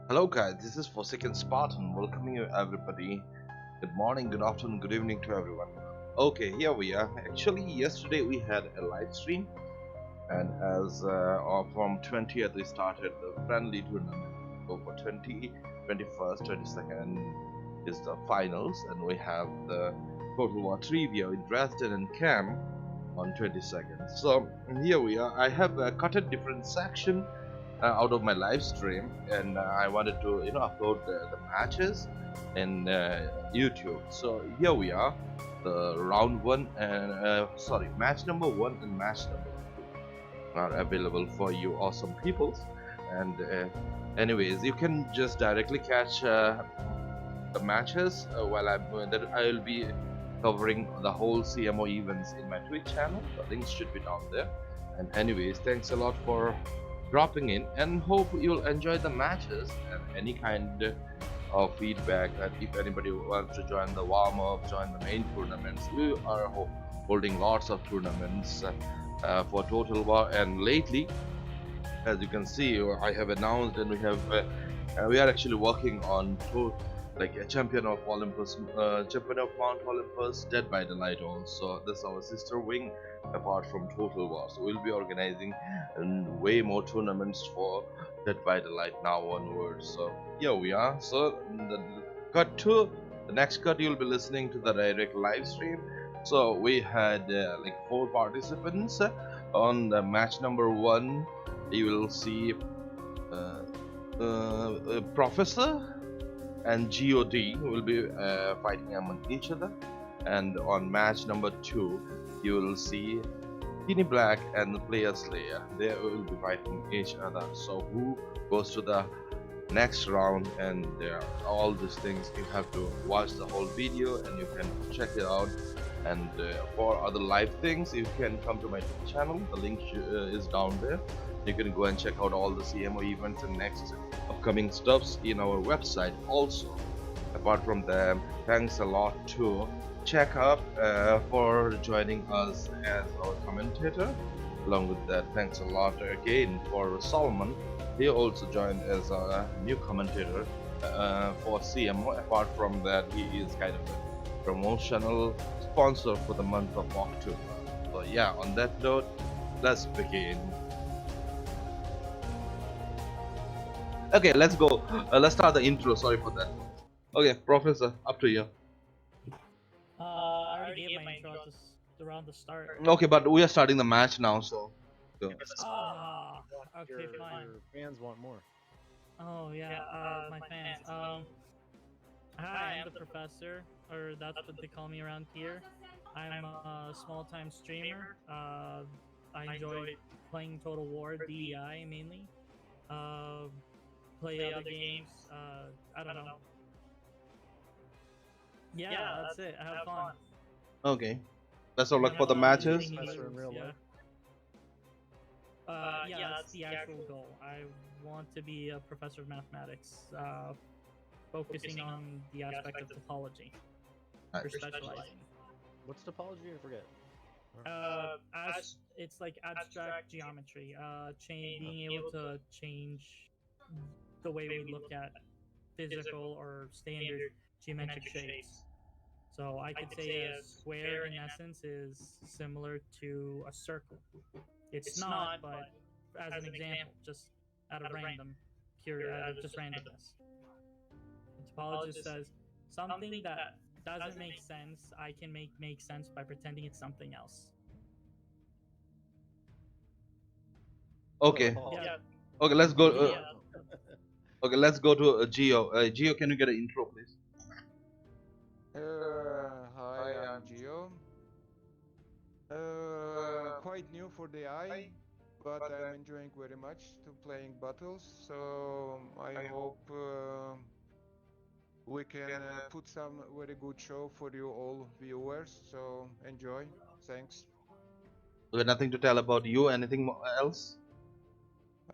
Hello guys, this is ForsakenSpartan welcoming you everybody. Good morning, good afternoon, good evening to everyone. Okay, here we are. Actually, yesterday we had a live stream, and as from 20th we started the friendly tournament. So for 20, 21st, 22nd is the finals, and we have the Total War Trivia in Dresden and Cam on 22nd. So here we are. I have cut a different section out of my live stream, and I wanted to upload the matches in YouTube. So here we are, the round one and sorry, match number one and match number two are available for you awesome peoples. And anyways, you can just directly catch the matches while that I will be covering the whole CMO events in my Twitch channel. The links should be down there. And anyways, thanks a lot for dropping in, and hope you'll enjoy the matches. And any kind of feedback that if anybody wants to join the warm-up, join the main tournaments, we are holding lots of tournaments for Total War. And lately, as you can see, I have announced, and we are actually working on like a champion of Olympus, champion of Mount Olympus, Dead by Daylight also. This is our sister wing apart from Total War. So we'll be organizing way more tournaments for Dead by Daylight now onwards. So here we are. So the next cut you'll be listening to the direct live stream. So we had like 4 participants on the match number 1. You will see Professor and God will be fighting among each other, and on match number 2 you will see SkinnyBlack and the player SlayHer. They will be fighting each other. So who goes to the next round, and all these things you have to watch the whole video and you can check it out. And for other live things you can come to my channel. The link is down there. You can go and check out all the CMO events and next upcoming stuffs in our website also. Apart from them, thanks a lot to Check Up for joining us as our commentator. Along with that, thanks a lot again for Solomon. He also joined as a new commentator for CMO. Apart from that, he is kind of a promotional sponsor for the month of October. So yeah, on that note, let's begin. Okay, let's go. Let's start the intro. Sorry for that. Okay, Professor, up to you. I already gave my intro around the start. Okay, but we are starting the match now, so go. Ah, okay, fine. Your fans want more. Oh yeah, my fans. Hi, I'm the professor, or that's what they call me around here. I'm a small-time streamer. I enjoy playing Total War, DEI mainly. Play other games. I don't know. Yeah, that's it. I have fun. Okay, best of luck for the matches. Professor in real life. Yeah, that's the actual goal. I want to be a professor of mathematics, focusing on the aspect of topology for specializing. What's topology? I forget. It's like abstract geometry, being able to change the way we look at physical or standard geometric shapes. So I could say a square in essence is similar to a circle. It's not, but as an example, just out of just randomness. The topologist says something that doesn't make sense, I can make sense by pretending it's something else. Okay, Yeah. okay, let's go. Yeah. Okay, let's go to Geo. Geo, can you get an intro, please? Hi, I'm Gio. Quite new for the eye, but I'm enjoying very much to playing battles. So I hope we can put some very good show for you all viewers. So enjoy. Thanks. You got nothing to tell about you? Anything else?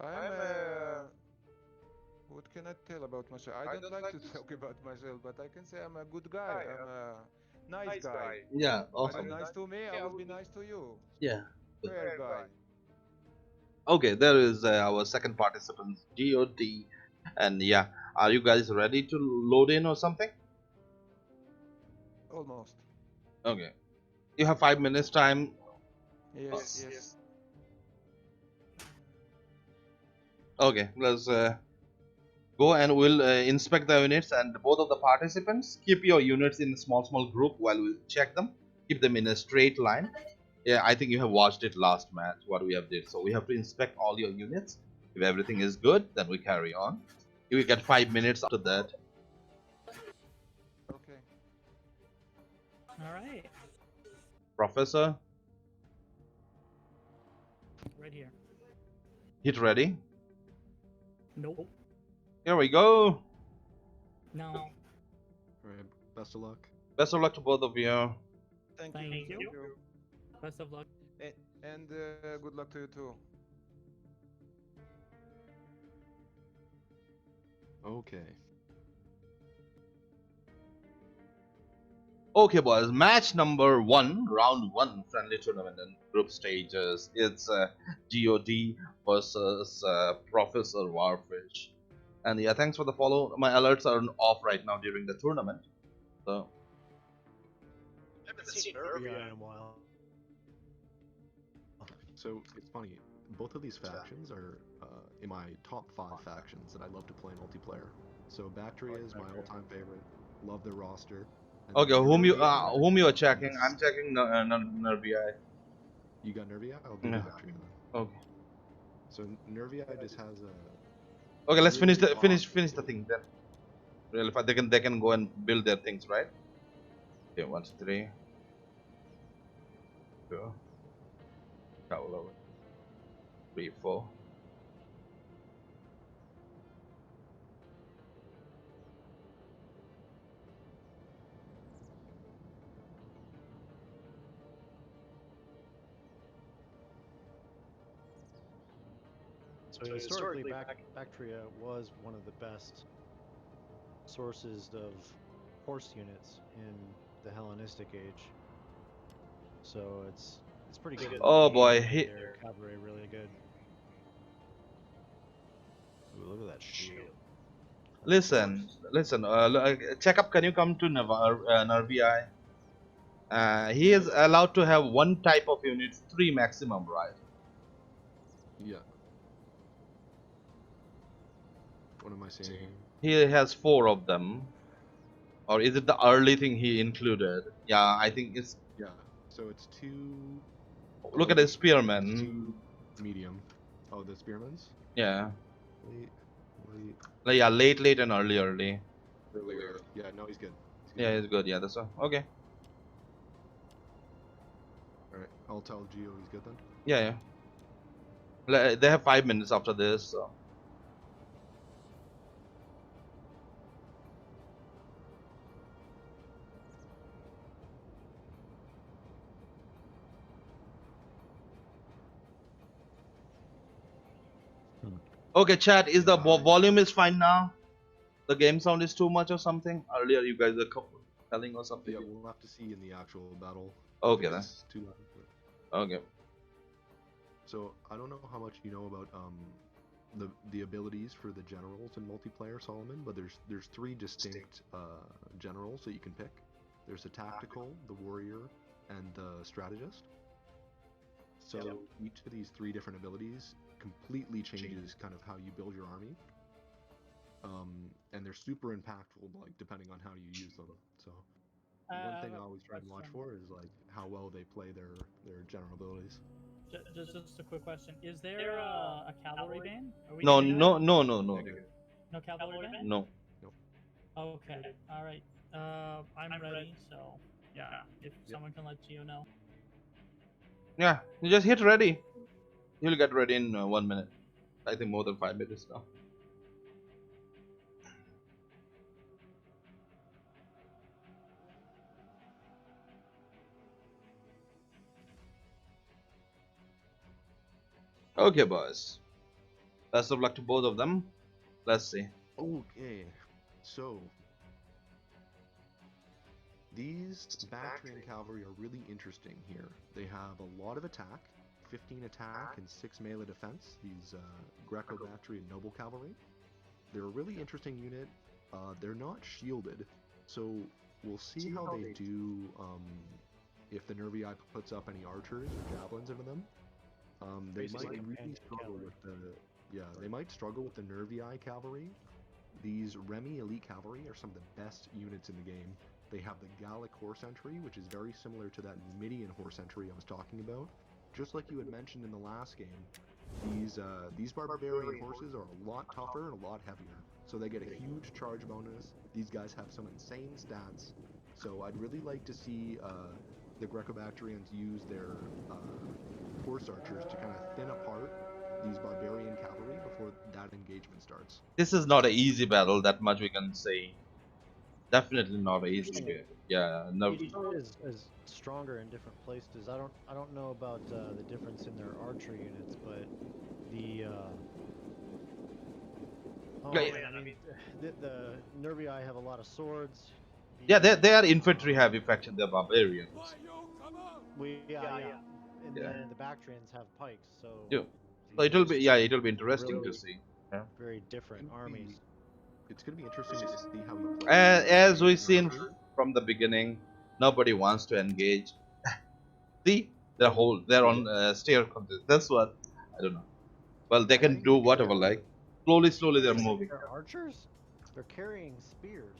I'm what can I tell about myself? I don't like to talk about myself, but I can say I'm a good guy. I'm a nice guy. Yeah, Are awesome. you nice to me? I will be nice to you. Yeah. Fair guy. Okay, there is our second participant, God. And yeah, are you guys ready to load in or something? Almost. Okay. You have 5 minutes time. Yes, yes. Okay, let's go and we'll inspect the units, and both of the participants keep your units in a small group while we check them. Keep them in a straight line. Yeah, I think you have watched it last match what we have did. So we have to inspect all your units. If everything is good, then we carry on. You will get 5 minutes after that. Okay. All right. Professor, Right here. hit ready. Nope. Here we go. No. Alright, best of luck. Best of luck to both of you. Thank Thank you. you. Best of luck. And good luck to you too. Okay. Okay, boys. Match number 1, round 1, friendly tournament and group stages. It's God versus Professor Warfish. And yeah, thanks for the follow. My alerts are off right now during the tournament. So haven't seen Nervia in a while. So it's funny. Both of these factions are in my top 5 factions that I love to play multiplayer. So Bactria is my all-time favorite. Love their roster. And okay, then whom you Nervia are checking? is- I'm checking Nervii. You got Nervia? I'll do Yeah. Bactria then. Okay. So Nervia just has a Okay, let's really finish the thing then. Well, if they can go and build their things, right? Okay, 1, 2, 3. Go. Couple over. 3, 4. So historically, Bactria was one of the best sources of horse units in the Hellenistic age. So it's pretty good. Oh boy, Their cavalry really good. Ooh, look at that shield. listen. Check up. Can you come to Nervii? He is allowed to have one type of units, 3 maximum, right? Yeah. What am I saying? He has 4 of them. Or is it the early thing he included? Yeah, I think it's. Yeah. So it's 2. Look at the It's spearmen. 2 medium. Oh, the spearmans? Yeah. Late. Like, yeah, late and early. Earlier. Yeah, no, he's good. Yeah, it's good. Yeah, that's all. Okay. Alright, I'll tell Gio he's good then. Yeah. They have 5 minutes after this. So. Okay, chat. Is the volume is fine now? The game sound is too much or something? Earlier, you guys are telling or something. Yeah, we'll have to see in the actual battle. Okay if then. it's too loud. Okay. So I don't know how much you know about the abilities for the generals in multiplayer, Solomon, but there's 3 distinct generals that you can pick. There's the tactical, the warrior, and the strategist. So each of these 3 different abilities completely changes kind of how you build your army. And they're super impactful, like depending on how you use them. So one thing I always try and watch for is like how well they play their general abilities. Just a quick question: is there a cavalry ban? Are we No. doing that? No cavalry ban. No. Okay. All right. I'm ready. So yeah, if someone can let Gio know. Yeah, you just hit ready. You'll get ready in 1 minute. I think more than 5 minutes now. Okay, boys. Best of luck to both of them. Let's see. Okay, so these Bactrian cavalry are really interesting here. They have a lot of attack, 15 attack and 6 melee defense, these Greco-Bactrian noble cavalry. they're a really interesting unit. They're not shielded, so we'll see how they do if the Nervii puts up any archers or javelins into them. They might really struggle with they might struggle with the Nervii cavalry. These Remy elite cavalry are some of the best units in the game. They have the Gallic horse entry, which is very similar to that Numidian horse entry I was talking about. Just like you had mentioned in the last game, these barbarian horses are a lot tougher and a lot heavier, so they get a huge charge bonus. These guys have some insane stats, so I'd really like to see the Greco-Bactrians use their horse archers to kind of thin apart these barbarian cavalry before that engagement starts. This is not an easy battle, that much we can say. Definitely not an easy game. Yeah, no. Each unit is stronger in different places. I don't know about the difference in their archer units, but the the Nervii have a lot of swords. Yeah, they are infantry heavy faction. They're barbarians. And then the Bactrians have pikes, so Yeah. So it'll be interesting really to see. Yeah. very different armies. It's going to be interesting to see how he plays. As we've seen from the beginning, nobody wants to engage. See, they're on stair contest. That's what I don't know. Well, they can do whatever, like slowly they're moving. They're archers. They're carrying spears.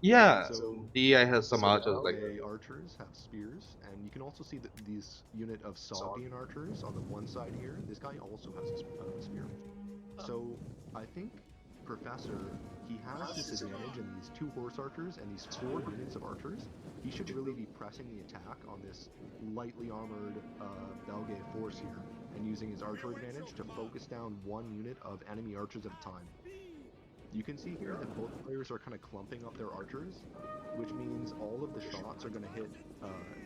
Yeah, So DEI has some archers like the archers have spears, and you can also see that these unit of Saugian archers on the one side here. This guy also has a spear. So I think Professor, he has this advantage in these 2 horse archers and these 4 units of archers. He should really be pressing the attack on this lightly armored Belgae force here, and using his archer advantage to focus down 1 unit of enemy archers at a time. You can see here that both players are kind of clumping up their archers, which means all of the shots are going to hit,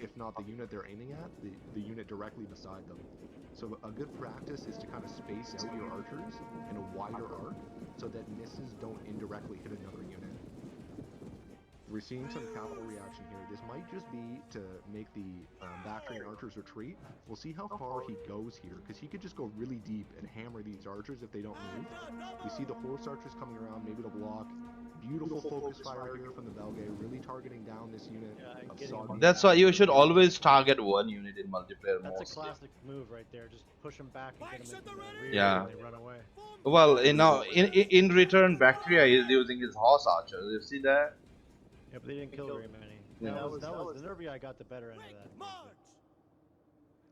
if not the unit they're aiming at, the unit directly beside them. So a good practice is to kind of space out your archers in a wider arc so that misses don't indirectly hit another unit. We're seeing some cavalry action here. This might just be to make the Bactrian archers retreat. We'll see how far he goes here, because he could just go really deep and hammer these archers if they don't move. We see the horse archers coming around, maybe to block. Beautiful focus fire here from the Belgae, really targeting down this unit of Saugian. that's why you should always target 1 unit in multiplayer mode. That's a classic move right there. Just push them back and get them into the rear Yeah. and they run away. Well, in return, Bactria is using his horse archers. You see that? Yeah, but they didn't kill very many. Yeah. That was the Nervii got the better end of that.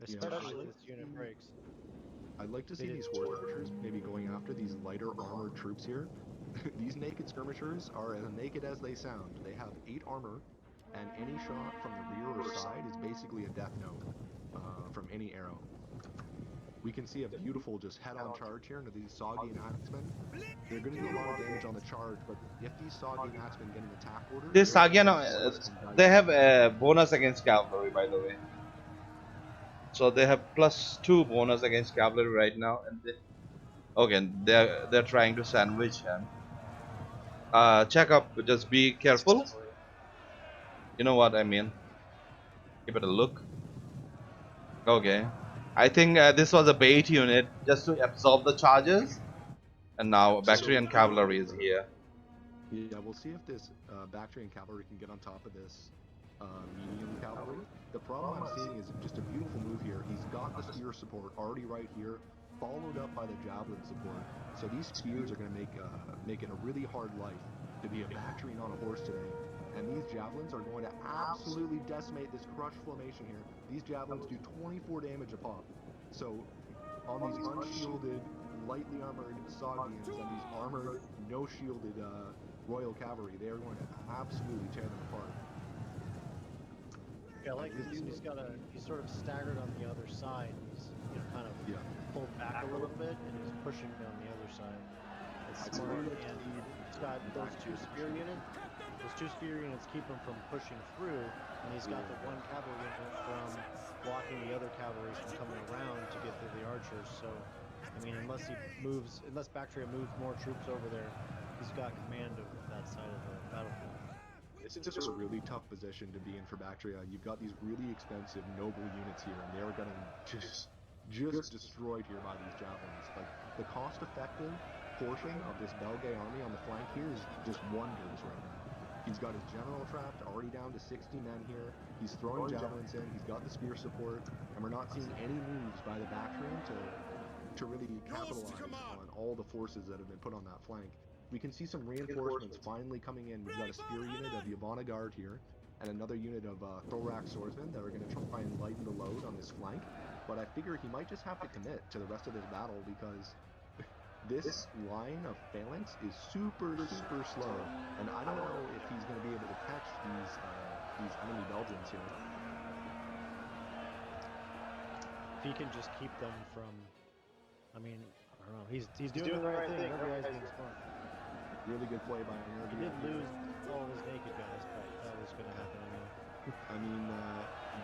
Especially this unit breaks. I'd like to see these horse archers maybe going after these lighter armored troops here. These naked skirmishers are as naked as they sound. They have 8 armor, and any shot from the rear or side is basically a death note from any arrow. We can see a beautiful just head-on charge here into these Saugian axemen. They're going to do a lot of damage on the charge, but if these Saugian axemen get an attack order... This Saugian, they have a bonus against cavalry, by the way. So they have +2 bonus against cavalry right now, and they're trying to sandwich him. Check up, just be careful. You know what I mean. Give it a look. Okay. I think this was a bait unit just to absorb the charges, and now Bactrian cavalry is here. Yeah, we'll see if this Bactrian cavalry can get on top of this medium cavalry. The problem I'm seeing is just a beautiful move here. He's got the spear support already right here, followed up by the javelin support. So these spears are going to make it a really hard life to be a Bactrian on a horse today. And these javelins are going to absolutely decimate this crush formation here. These javelins do 24 damage a pop. So on these unshielded, lightly armored Saugians and these armored, no shielded Royal Cavalry, they are going to absolutely tear them apart. Yeah, I like this. He's sort of staggered on the other side. He's kind of pulled back a little bit, and he's pushing down the other side. It's smart, and he's got those 2 spear units. Those 2 spear units keep him from pushing through, and he's got the 1 cavalry unit from blocking the other cavalry from coming around to get to the archers. So, I mean, unless Bactria moves more troops over there, he's got command of that side of the battlefield. This is just a really tough position to be in for Bactria. You've got these really expensive noble units here, and they're getting just just destroyed here by these javelins. Like, the cost-effective portion of this Belgae army on the flank here is just wonders right now. He's got his general trapped, already down to 60 men here. He's throwing javelins in, he's got the spear support, and we're not seeing any moves by the Bactrian to really capitalize on all the forces that have been put on that flank. We can see some reinforcements finally coming in. We've got a spear unit of Yvonne Guard here, and another unit of Thorax Swordsmen that are going to try and lighten the load on this flank. But I figure he might just have to commit to the rest of this battle because this line of phalanx is super slow, and I don't know if he's going to be able to catch these enemy Belgians here. If he can just keep them from, I mean, I don't know. He's doing the right thing. Every guy's being smart. Really good play by He Nervy. did lose all of his naked guys, but that was going to happen anyway. I mean,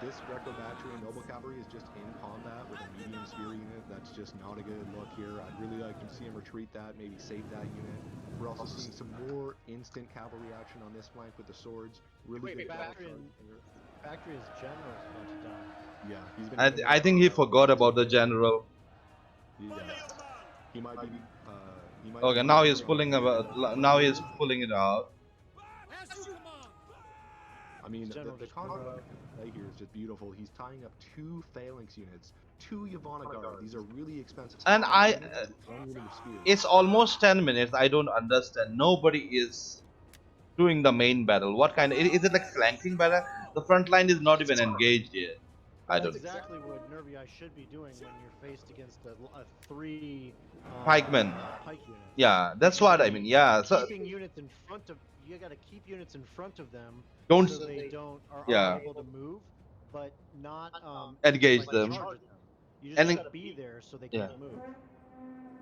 this Greco-Bactrian Noble Cavalry is just in combat with a medium spear unit. That's just not a good look here. I'd really like to see him retreat that, maybe save that unit. We're also seeing some more instant cavalry action on this flank with the swords. Really good Bactrian's general is about to die. Yeah, he's been. I think he forgot about the general. Yeah. He might be. He might Okay, be now he's pulling pulling now he's pulling it out. I mean, the General concept right here is just beautiful. He's tying up 2 phalanx units, 2 Yvonne Guard. These are really expensive. And it's almost 10 minutes. I don't understand. Nobody is doing the main battle. What kind of, is it like flanking battle? The front line is not even engaged yet. I don't That's exactly what Nervii should be doing when you're faced against a 3 pikemen. Pike unit. Yeah, that's what I mean. Yeah, so Keeping units in front of you got to keep units in front of them don't so they are yeah. able to move, but not Engage like them. charge at them. You And just got to be there so they can't move.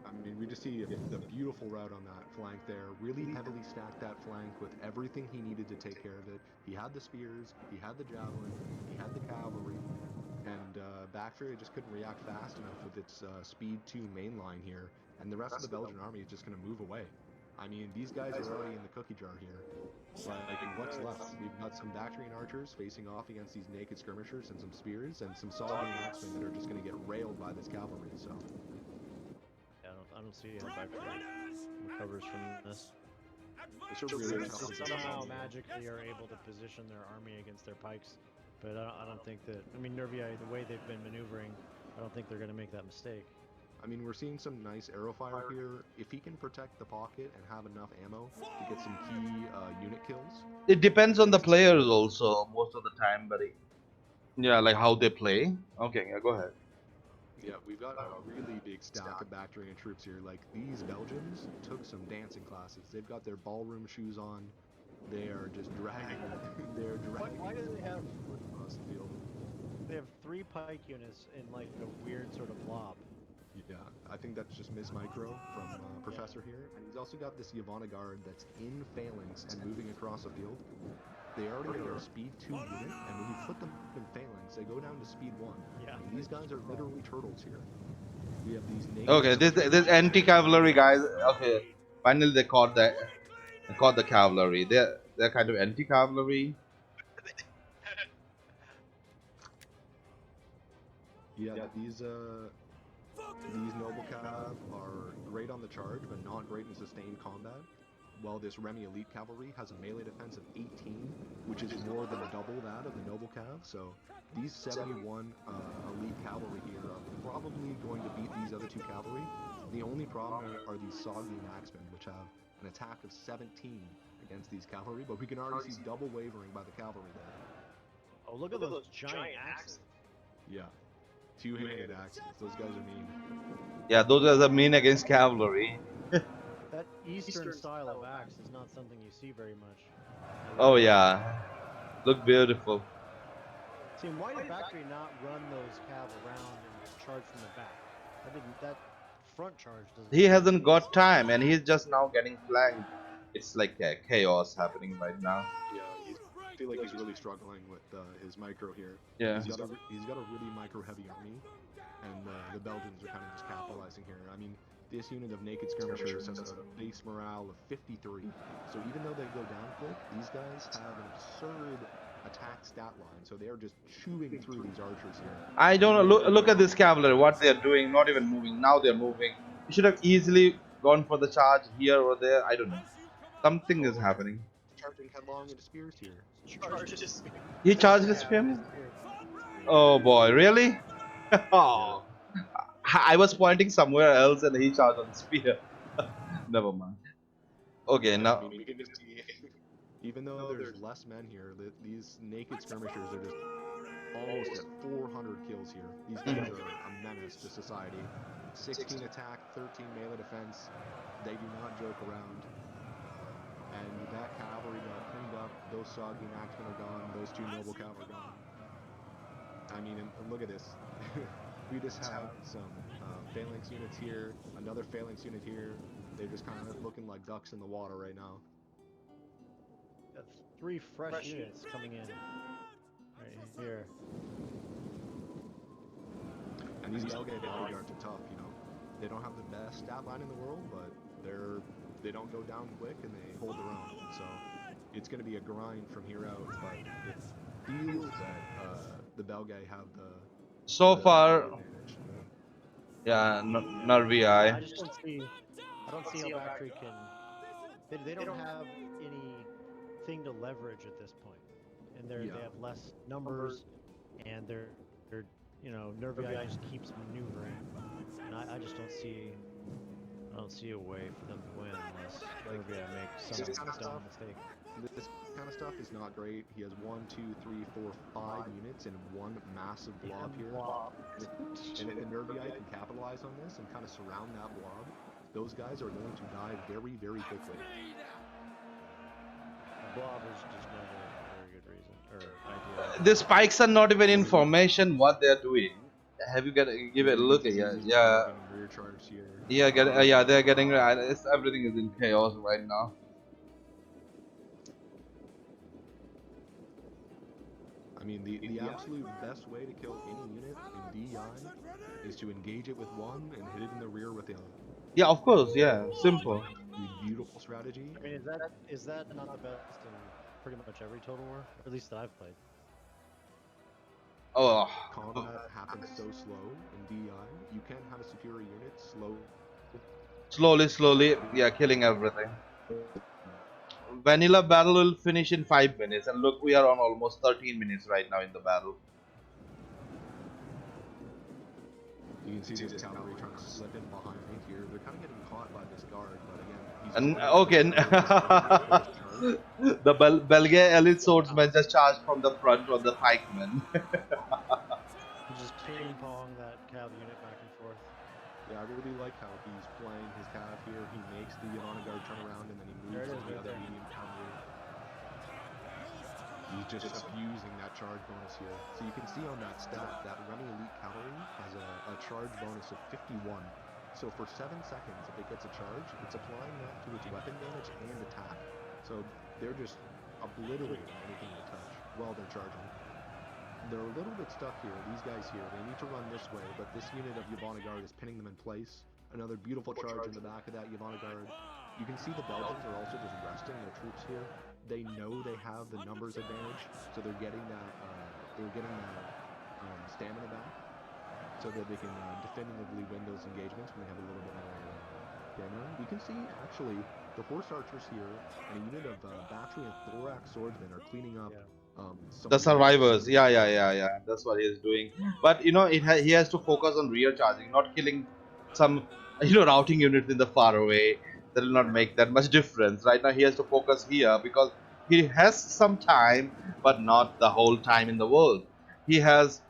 I mean, we just see the beautiful route on that flank there. Really heavily stacked that flank with everything he needed to take care of it. He had the spears, he had the javelin, he had the cavalry, and Bactria just couldn't react fast enough with its speed 2 main line here. And the rest of the Belgian army is just going to move away. I mean, these guys are already in the cookie jar here. Like, what's left? We've got some Bactrian archers facing off against these naked skirmishers and some spears, and some Saugeen axemen that are just going to get railed by this cavalry. So, Yeah, I don't see how Bactria recovers from this. it's a really tough Somehow magically are able to position their army against their pikes, but I don't think that. I mean, Nervii, the way they've been maneuvering, I don't think they're going to make that mistake. I mean, we're seeing some nice arrow fire here. If he can protect the pocket and have enough ammo to get some key unit kills. It depends on the players also most of the time, buddy. Yeah, like how they play. Okay, yeah, go ahead. Yeah, we've got a really big stack of Bactrian troops here. Like, these Belgians took some dancing classes. They've got their ballroom shoes on. They are just dragging. They're dragging. Why do they have across the field? They have 3 pike units in like a weird sort of blob. Yeah, I think that's just Miss Micro from Professor here. And he's also got this Yvonne Guard that's in phalanx and moving across the field. They already are a speed 2 unit, and when you put them in phalanx, they go down to speed 1. Yeah. And these guys are literally turtles here. We have these naked Okay, this anti-cavalry guys. Okay, finally they caught the cavalry. They're kind of anti-cavalry. Yeah, these noble cav are great on the charge, but not great in sustained combat. While this Remy Elite Cavalry has a melee defense of 18, which is more than double that of the noble cav. So these 71 Elite Cavalry here are probably going to beat these other 2 cavalry. The only problem are these Saugeen axemen, which have an attack of 17 against these cavalry, but we can already see double wavering by the cavalry there. Oh, look at those giant axes. Yeah. 2-handed axes. Those guys are mean. Yeah, those guys are mean against cavalry. That Eastern style of axe is not something you see very much. Oh yeah, look beautiful. See, why did Bactria not run those cav around and charge from the back? That front charge doesn't. He hasn't got time, and he's just now getting flanked. It's like chaos happening right now. Yeah, I feel like he's really struggling with his micro here. Yeah. He's got a really micro-heavy army, and the Belgians are kind of just capitalizing here. I mean, this unit of naked skirmishers has a base morale of 53. So even though they go down quick, these guys have an absurd attack stat line, so they're just chewing through these archers here. I don't know. Look at this cavalry. What they're doing? Not even moving. Now they're moving. You should have easily gone for the charge here or there. I don't know. Something is happening. Charging headlong into spears here. Charges. He charged his spear. Oh boy, really? Oh, I was pointing somewhere else and he charged on the spear. Never mind. Okay, I now. mean, we can just see, even though there's less men here, these naked skirmishers are just almost at 400 kills here. These guys are a menace to society. 16 attack, 13 melee defense. They do not joke around. And that cavalry got cleaned up. Those soggy axemen are gone. Those 2 noble cavalry are gone. I mean, and look at this. We just have some phalanx units here, another phalanx unit here. They're just kind of looking like ducks in the water right now. Got 3 fresh units coming in right here. And these Belgay bodyguards are tough, you know. They don't have the best stat line in the world, but they don't go down quick and they hold their own. So it's going to be a grind from here out, but it feels that the Belgay have the So far, advantage. yeah, not VI. I just don't see. I don't see how Bactry can. They don't have anything to leverage at this point, and they have less numbers, and they're you know, Nervii just keeps maneuvering, and I just don't see. I don't see a way for them to win unless Nervii makes some dumb mistake. This kind of stuff is not great. He has 1, 2, 3, 4, 5 units in one massive blob here. And if Nervii can capitalize on this and kind of surround that blob, those guys are going to die very, very quickly. Blob is just not a very good reason or idea. The spikes are not even in formation. What they're doing? Have you got to give it a look at? Yeah. Rear charge here. Yeah, they're getting. Everything is in chaos right now. I mean, the absolute best way to kill any unit in DEI is to engage it with one and hit it in the rear with the other. Yeah, of course. Yeah, simple. Beautiful strategy. I mean, is that not the best in pretty much every Total War, or at least that I've played? Oh. Combat happens so slow in DEI. You can have a superior unit Slowly, yeah, killing everything. Vanilla battle will finish in 5 minutes, and look, we are on almost 13 minutes right now in the battle. You can see this cavalry trying to slip in behind here. They're kind of getting caught by this guard, but again, he's the Belgian elite swordsman just charged from the front on the pikemen. Just ping pong that cav unit back and forth. Yeah, I really like how he's playing his cav here. He makes the Organisor turn around and then he moves to the other medium cavalry. He's just abusing that charge bonus here. So you can see on that stat that running elite cavalry has a charge bonus of 51. So for 7 seconds, if it gets a charge, it's applying that to its weapon damage and attack. So they're just obliterating anything they touch while they're charging. They're a little bit stuck here, these guys here. They need to run this way, but this unit of Yvonne Guard is pinning them in place. Another beautiful charge in the back of that Yvonne Guard. You can see the Belgians are also just resting their troops here. They know they have the numbers advantage, so they're getting that stamina back, so that they can definitively win those engagements when they have a little bit more stamina. You can see actually the horse archers here and a unit of battery and thorax swordsmen are cleaning up. The survivors, yeah. That's what he is doing. But you know, he has to focus on rear charging, not killing some routing units in the far away. That will not make that much difference. Right now, he has to focus here because he has some time, but not the whole time in the world. He has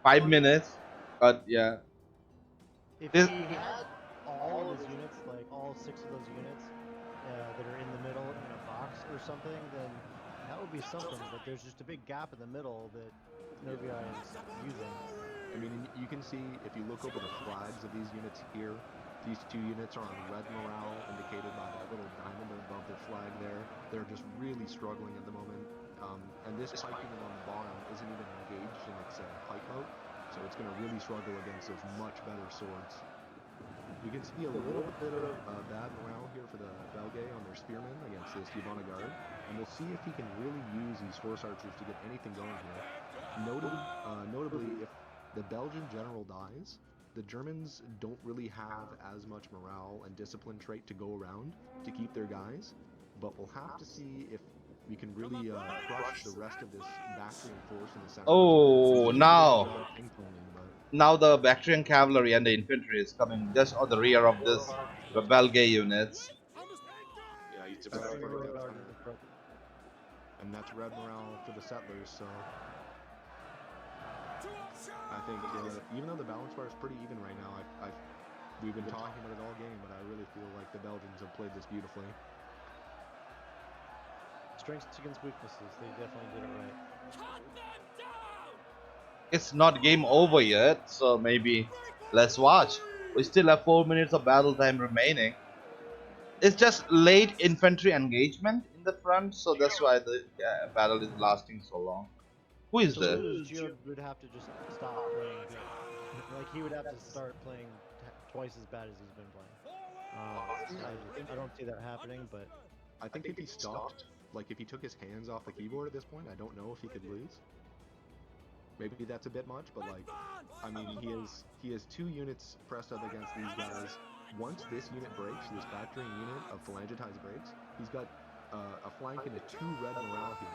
5 minutes, but yeah. If he had all of his units, like all 6 of those units that are in the middle in a box or something, then that would be something, but there's just a big gap in the middle that Nervii is using. I mean, you can see, if you look over the flags of these units here, these 2 units are on red morale, indicated by that little diamond above their flag there. They're just really struggling at the moment. And this pike unit on the bottom isn't even engaged in its pike mode, so it's going to really struggle against those much better swords. We can see a little bit of bad morale here for the Belgay on their spearmen against this Yvonne, and we'll see if he can really use these horse archers to get anything going here. Notably, if the Belgian general dies, the Germans don't really have as much morale and discipline trait to go around to keep their guys, but we'll have to see if we can really crush the rest of this Bactrian force in the center. Oh, now But the Bactrian cavalry and the infantry is coming just on the rear of this Belgay units. yeah, he's about to find out. And that's red morale for the settlers, so I think even though the balance bar is pretty even right now, we've been talking about it all game, but I really feel like the Belgians have played this beautifully. Strengths against weaknesses, they definitely did it right. It's not game over yet, so maybe let's watch. We still have 4 minutes of battle time remaining. It's just late infantry engagement in the front, so that's why the battle is lasting so long. Who is there? Gio would have to just stop playing good. Like, he would have to start playing twice as bad as he's been playing. I don't see that happening, but I think if he stopped, like if he took his hands off the keyboard at this point, I don't know if he could lose. Maybe that's a bit much, but like, I mean, he has 2 units pressed up against these guys. Once this unit breaks, this Bactrian unit of phalangetized breaks, he's got a flank into 2 red morale here.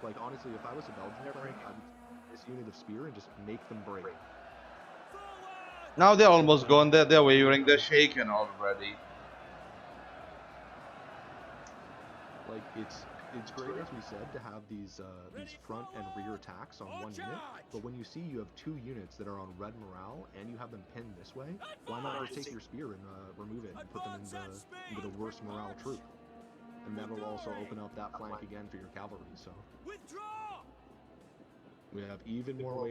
Like, honestly, if I was a Belgian player, I would take this unit of spear and just make them break. Now they're almost gone. They're wavering. They're shaken already. Like, it's great, as we said, to have these front and rear attacks on one unit, but when you see you have 2 units that are on red morale and you have them pinned this way, why not just take your spear and remove it and put them into the worst morale troop? And that'll also open up that flank again for your cavalry, so... We have even more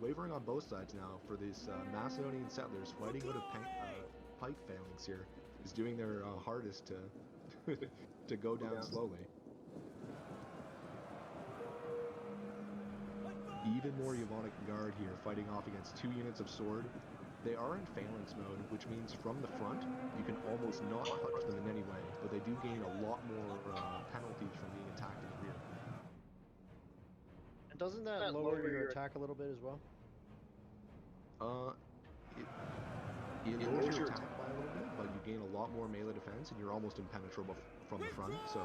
wavering on both sides now for these Macedonian settlers fighting out of pike phalanx here. Is doing their hardest to to go down slowly. Even more Yvonic Guard here, fighting off against 2 units of sword. They are in phalanx mode, which means from the front, you can almost not touch them in any way, but they do gain a lot more penalties from being attacked in the rear. And doesn't that lower your attack a little bit as well? It lowers your attack by a little bit, but you gain a lot more melee defense, and you're almost impenetrable from the front. So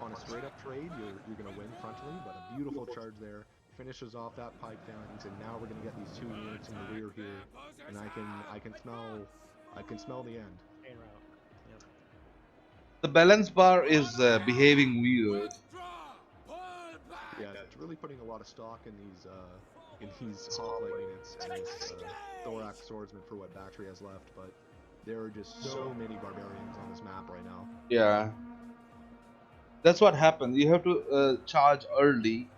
on a straight-up trade, you're going to win frontally, but a beautiful charge there finishes off that pike phalanx, and now we're going to get these 2 units in the rear here, and I can smell the end. Yep. The balance bar is behaving weird. Yeah, it's really putting a lot of stock in these hoplite units and this thorax swordsman for what Bactria has left, but there are just so many barbarians on this map right now. Yeah, that's what happens. You have to charge early,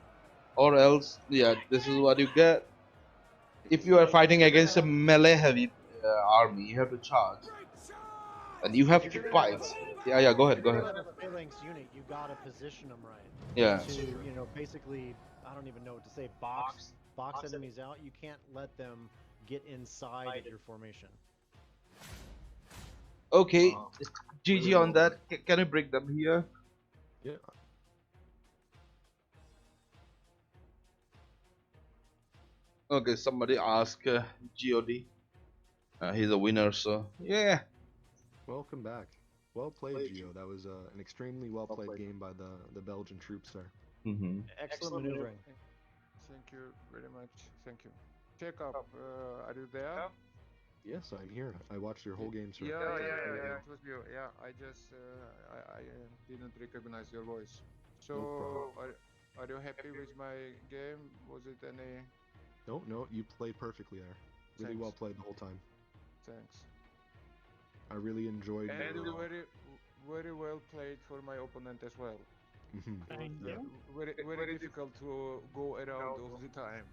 or else, yeah, this is what you get. If you are fighting against a melee heavy army, you have to charge, and you have pikes. Yeah, go ahead. If you have a phalanx unit, you gotta position them right. Yeah. To, basically, I don't even know what to say, box enemies out. You can't let them get inside of your formation. Okay, GG on that. Can you bring them here? Yeah. Okay, somebody ask God. He's a winner, so yeah. Welcome back. Well played, Gio. That was an extremely well played game by the Belgian troops there. Excellent maneuvering. Thank you very much. Thank you. Jacob, are you there? Yes, I'm here. I watched your whole game, sir. Yeah. It was you. Yeah, I just I didn't recognize your voice. So, No are you happy with my game? Was it any? No, you played perfectly there. Really Thanks. well played the whole time. Thanks. I really enjoyed And your... very well played for my opponent as well. Thank you. Very difficult to go around all the time,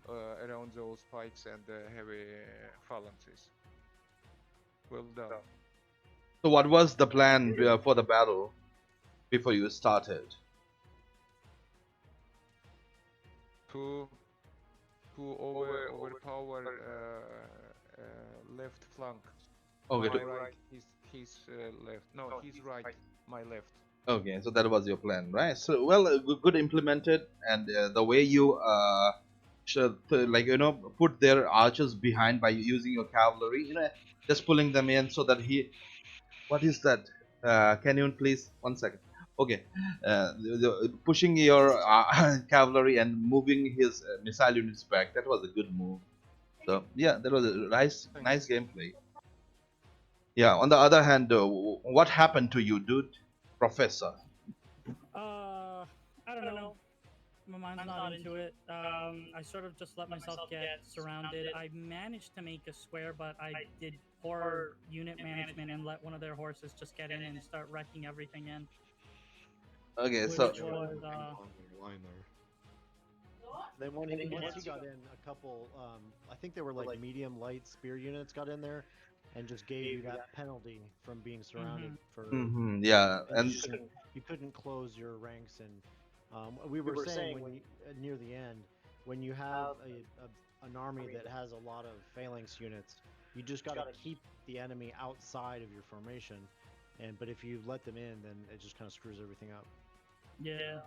around those spikes and heavy phalanxes. Well done. So what was the plan for the battle before you started? To overpower left flank Okay. My right, his left. No, his right, my left. Okay, so that was your plan, right? So well, good implemented, and the way you should like put their archers behind by using your cavalry, just pulling them in so that he. What is that? Can you please 1 second? Okay, pushing your cavalry and moving his missile units back. That was a good move. So yeah, that was a nice gameplay. Yeah. On the other hand, what happened to you, dude, Professor? I don't know. My mind's not into it. I sort of just let myself get surrounded. I managed to make a square, but I did poor unit management and let one of their horses just get in and start wrecking everything in. Okay, Which so was, line there. Then once he got in, a couple, I think they were like medium light spear units got in there, and just gave you that penalty from being surrounded for. yeah, and you couldn't close your ranks, and we were saying when you, near the end, when you have an army that has a lot of phalanx units, you just got to keep the enemy outside of your formation, but if you let them in, then it just kind of screws everything up. yeah.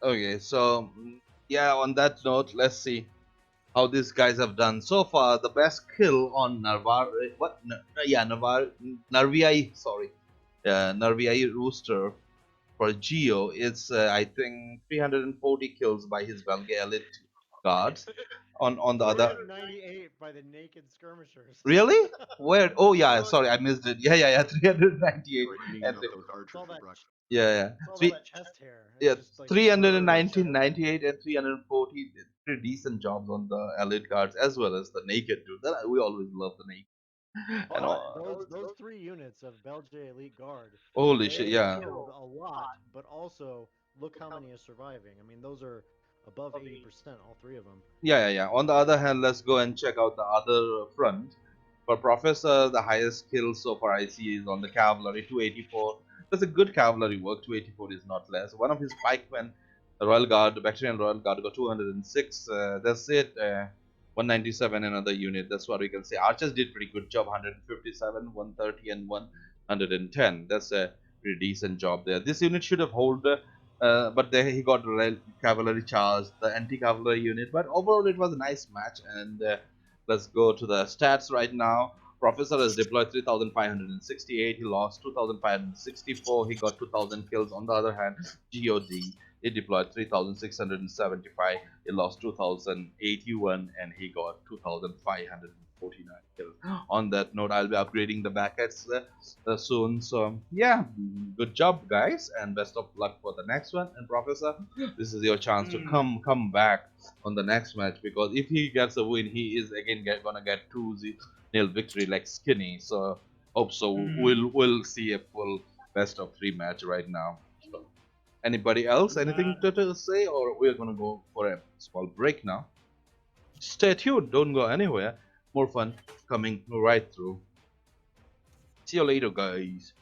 okay, so yeah, on that note, let's see how these guys have done so far. The best kill on Narviai, sorry, Narviai Rooster for Geo is I think 340 kills by his Belga elite guards. On the other, 98 by the naked skirmishers. really? Where? Oh yeah, sorry, I missed it. Yeah, 398. We're eating And up those archers all for that- breakfast. yeah. All Three, that chest hair. yeah, It's just like 319, 98, and 340. Pretty decent jobs on the elite guards as well as the naked dude. We always love the naked. And those 3 units of Belgian Elite Guard. holy They shit, yeah. killed a lot, but also look how many is surviving. I mean, those are above 80%, all 3 of them. Yeah. On the other hand, let's go and check out the other front. For Professor, the highest kill so far I see is on the cavalry, 284. That's a good cavalry work. 284 is not less. One of his pikemen, the Royal Guard, the Bactrian Royal Guard, got 206. That's it. 197 another unit. That's what we can say. Archers did pretty good job. 157, 130, and 110. That's a pretty decent job there. This unit should have hold. But there he got cavalry charge, the anti-cavalry unit. But overall, it was a nice match. And let's go to the stats right now. Professor has deployed 3,568. He lost 2,564. He got 2,000 kills. On the other hand, God, he deployed 3,675. He lost 2,081, and he got 2,549 kills. On that note, I'll be upgrading the backets soon. So yeah, good job, guys, and best of luck for the next one. And Professor, this is your chance to come back on the next match, because if he gets a win, he is again gonna get 2-0 victory like Skinny. So hope so. We'll see a full best of 3 match right now. So, anybody else anything to say, or we're gonna go for a small break now? Stay tuned, don't go anywhere. More fun coming right through. See you later, guys.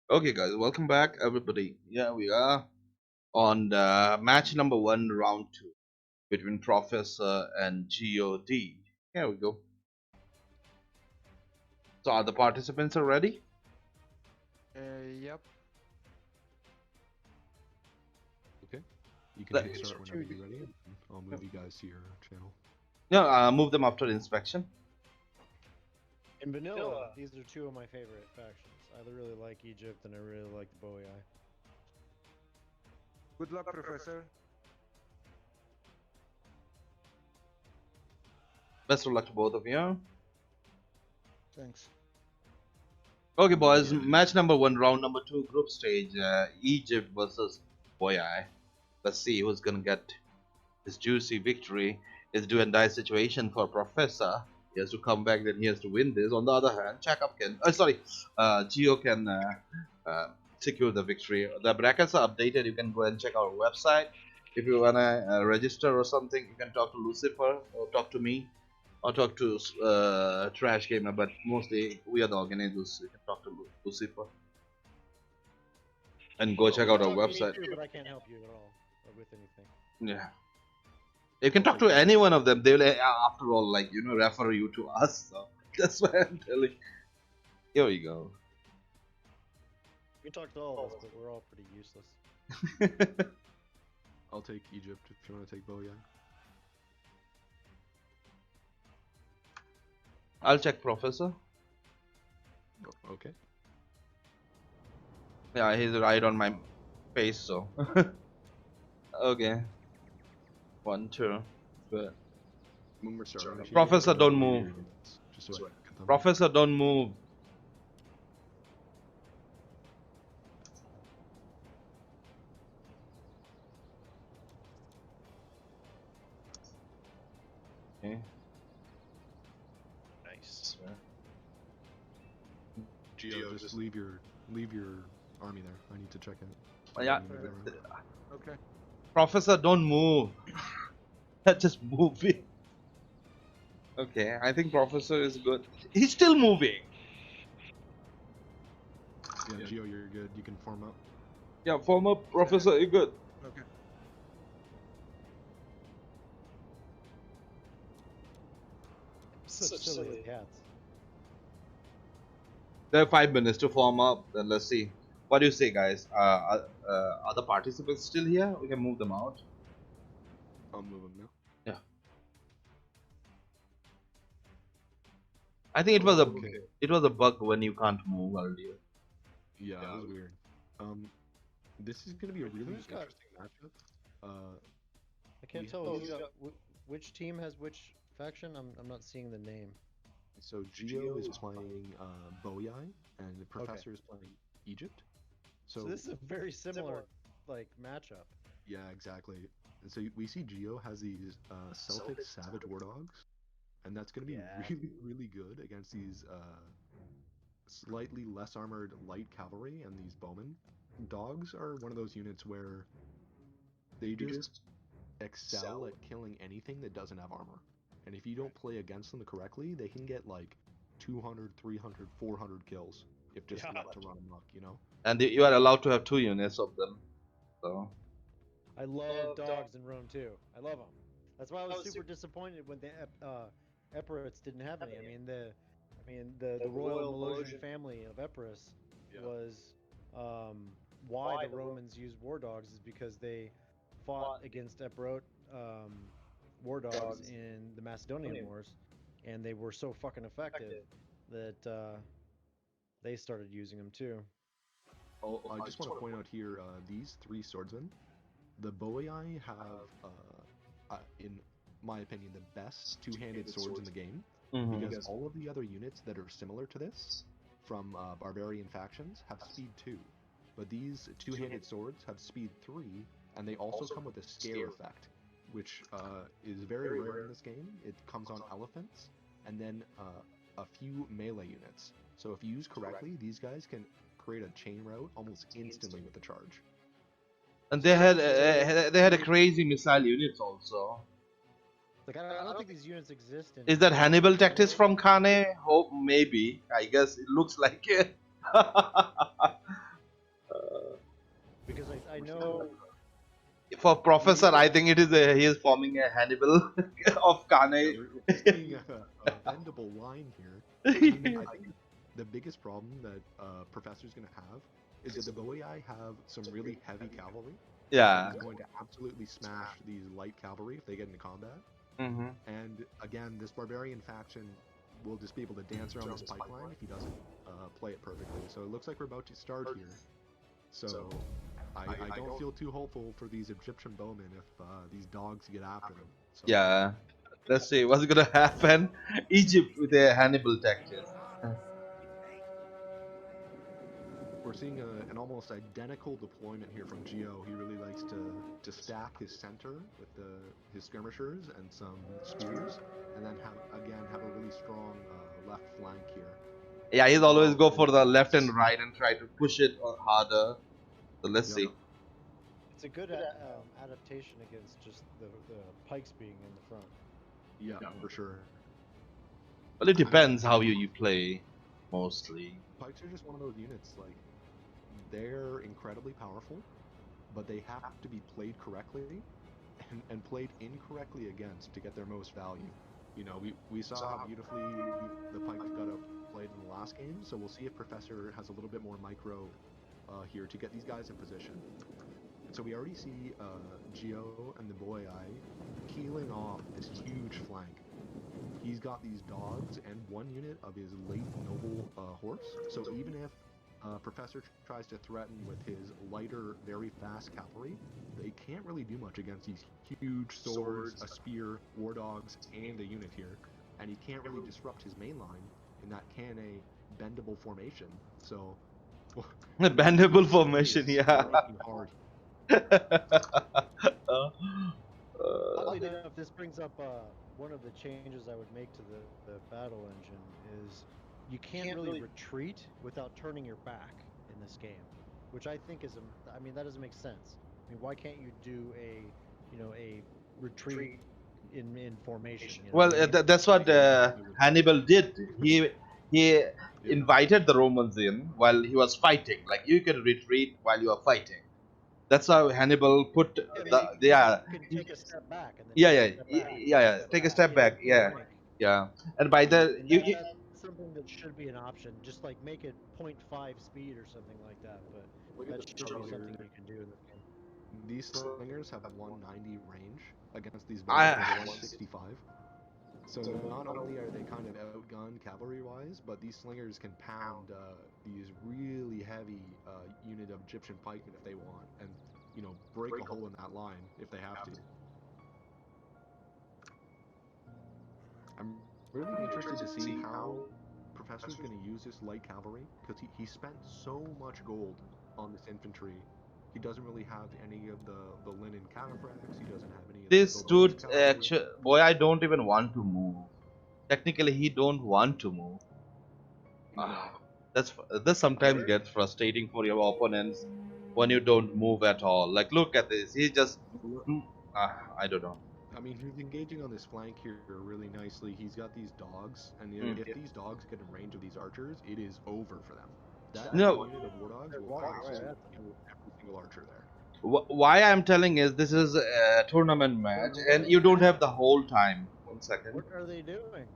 Okay, guys, welcome back, everybody. Yeah, we are on the match number 1, round 2, between Professor and God. Here we go. So, are the participants ready? Yep. Okay. You can hit start whenever you're ready, and I'll move you guys to your channel. Yeah, move them after inspection. In vanilla, these are 2 of my favorite factions. I really like Egypt, and I really like the Boii. Good luck, Professor. Best of luck to both of you. Thanks. Okay, boys, match number 1, round number 2, group stage, Egypt versus Boii. Let's see who's gonna get this juicy victory. It's do and die situation for Professor. He has to come back, then he has to win this. On the other hand, Geo can secure the victory. The brackets are updated. You can go and check our website. If you wanna register or something, you can talk to Lucifer or talk to me or talk to Trash Gamer. But mostly we are the organizers. You can talk to Lucifer and go check out our website. Too, but I can't help you at all with anything. Yeah. You can talk to any one of them. They will, after all, like, you know, refer you to us. So that's why I'm telling. Here we go. You can talk to all of us, but we're all pretty useless. I'll take Egypt if you want to take Boyan. I'll check Professor. Oh, okay. Yeah, he's right on my face, so. Okay. 1, 2. Good. When we're starting, Professor, don't move. Just so I can get them. Professor, don't move. Okay. Nice. Geo, just leave your army there. I need to check it. Yeah. Okay. Professor, don't move. Just move it. Okay, I think Professor is good. He's still moving. Yeah, Geo, you're good. You can form up. Yeah, former Professor, you're good. Okay. Such silly cats. There are 5 minutes to form up. Then let's see. What do you say, guys? Are the participants still here? We can move them out. I'll move them now. Yeah. I think it was a bug when you can't move earlier. Yeah, that was weird. This is gonna be a really Who's got- interesting matchup. I can't tell who's got, which team has which faction. I'm not seeing the name. So Geo is playing Boyai, and the Professor is playing Egypt. So this is a very similar like matchup. Yeah, exactly. And so we see Geo has these Celtic Savage War Dogs, and that's going to be really, really good against these slightly less armored light cavalry, and these bowmen. Dogs are one of those units where they just excel at killing anything that doesn't have armor. And if you don't play against them correctly, they can get like 200, 300, 400 kills if just left to run amok, you know? And you are allowed to have 2 units of them. So. I love dogs in Rome too. I love them. That's why I was super disappointed when the Epirates didn't have any. I mean the royal Molossian family of Epirus was why the Romans used war dogs is because they fought against Epirot war dogs in the Macedonian Wars, and they were so fucking effective that they started using them too. Oh, I just want to point out here, these 3 swordsmen, the Boei have, in my opinion, the best 2-handed swords in the game, because all of the other units that are similar to this, from barbarian factions, have speed 2. But these 2-handed swords have speed 3, and they also come with a scare effect, which is very rare in this game. It comes on elephants, and then a few melee units. So if used correctly, these guys can create a chain route almost instantly with the charge. And they had a crazy missile units also. Like I don't think these units exist in. Is that Hannibal tactics from Kane? Hope maybe. I guess it looks like it. Because I know. For Professor, I think it is he is forming a Hannibal of Kane. We're seeing a bendable line here. I think the biggest problem that Professor's going to have is that the Boei have some really heavy cavalry. Yeah. He's going to absolutely smash these light cavalry if they get into combat. And again, this barbarian faction will just be able to dance around this pipeline if he doesn't play it perfectly. So it looks like we're about to start here. So I don't feel too hopeful for these Egyptian bowmen if these dogs get after them. So. Yeah. Let's see what's gonna happen. Egypt with a Hannibal tactics. We're seeing an almost identical deployment here from Geo. He really likes to stack his center with his skirmishers and some spears, and then have a really strong left flank here. Yeah, he's always go for the left and right and try to push it harder. So let's Yep. see. It's a good adaptation against just the pikes being in the front. Yeah, for sure. Well, it depends how you play, mostly. Pikes are just one of those units, like, they're incredibly powerful, but they have to be played correctly and played incorrectly against to get their most value. You know, we saw how beautifully the Pikes got played in the last game, so we'll see if Professor has a little bit more micro here to get these guys in position. So we already see Geo and the Boy Eye peeling off this huge flank. He's got these dogs and one unit of his late noble horse, so even if Professor tries to threaten with his lighter, very fast cavalry, they can't really do much against these huge swords, a spear, war dogs, and a unit here. And he can't really disrupt his main line in that can a bendable formation. So The bendable formation, yeah. working hard. Oddly enough, this brings up one of the changes I would make to the battle engine is you can't really retreat without turning your back in this game, which I think is I mean that doesn't make sense. I mean, why can't you do a retreat in formation? You know Well, what I mean? that's what Hannibal did. He invited the Romans in while he was fighting. Like you can retreat while you are fighting. That's how Hannibal put You can take a step back and then take a step back. take a step back, in rank. yeah. And by the And that's something that should be an option. Just like make it 0.5 speed or something like that. But Look at that this should be chart something here. you can do in this game. These slingers have 190 range against these I- bellows of 165. So not only are they kind of outgunned cavalry-wise, but these slingers can pound these really heavy unit of Egyptian pikemen if they want, and you know break a hole in that line if they have to. I'm really interested to see how Professor's going to use this light cavalry, because he spent so much gold on this infantry. He doesn't really have any of the linen cataphracts. He doesn't have any of this the dude, cavalry. boy, I don't even want to move. Technically, he don't want to move. This sometimes gets frustrating for your opponents when you don't move at all. Like, look at this. He just, I don't know. I mean, he's engaging on this flank here really nicely. He's got these dogs, and if these dogs get in range of these archers, it is over for them. That No. unit of war dogs will absolutely kill every single archer there. Why I'm telling is this is a tournament match, and you don't have the whole time. 1 second. What are they doing?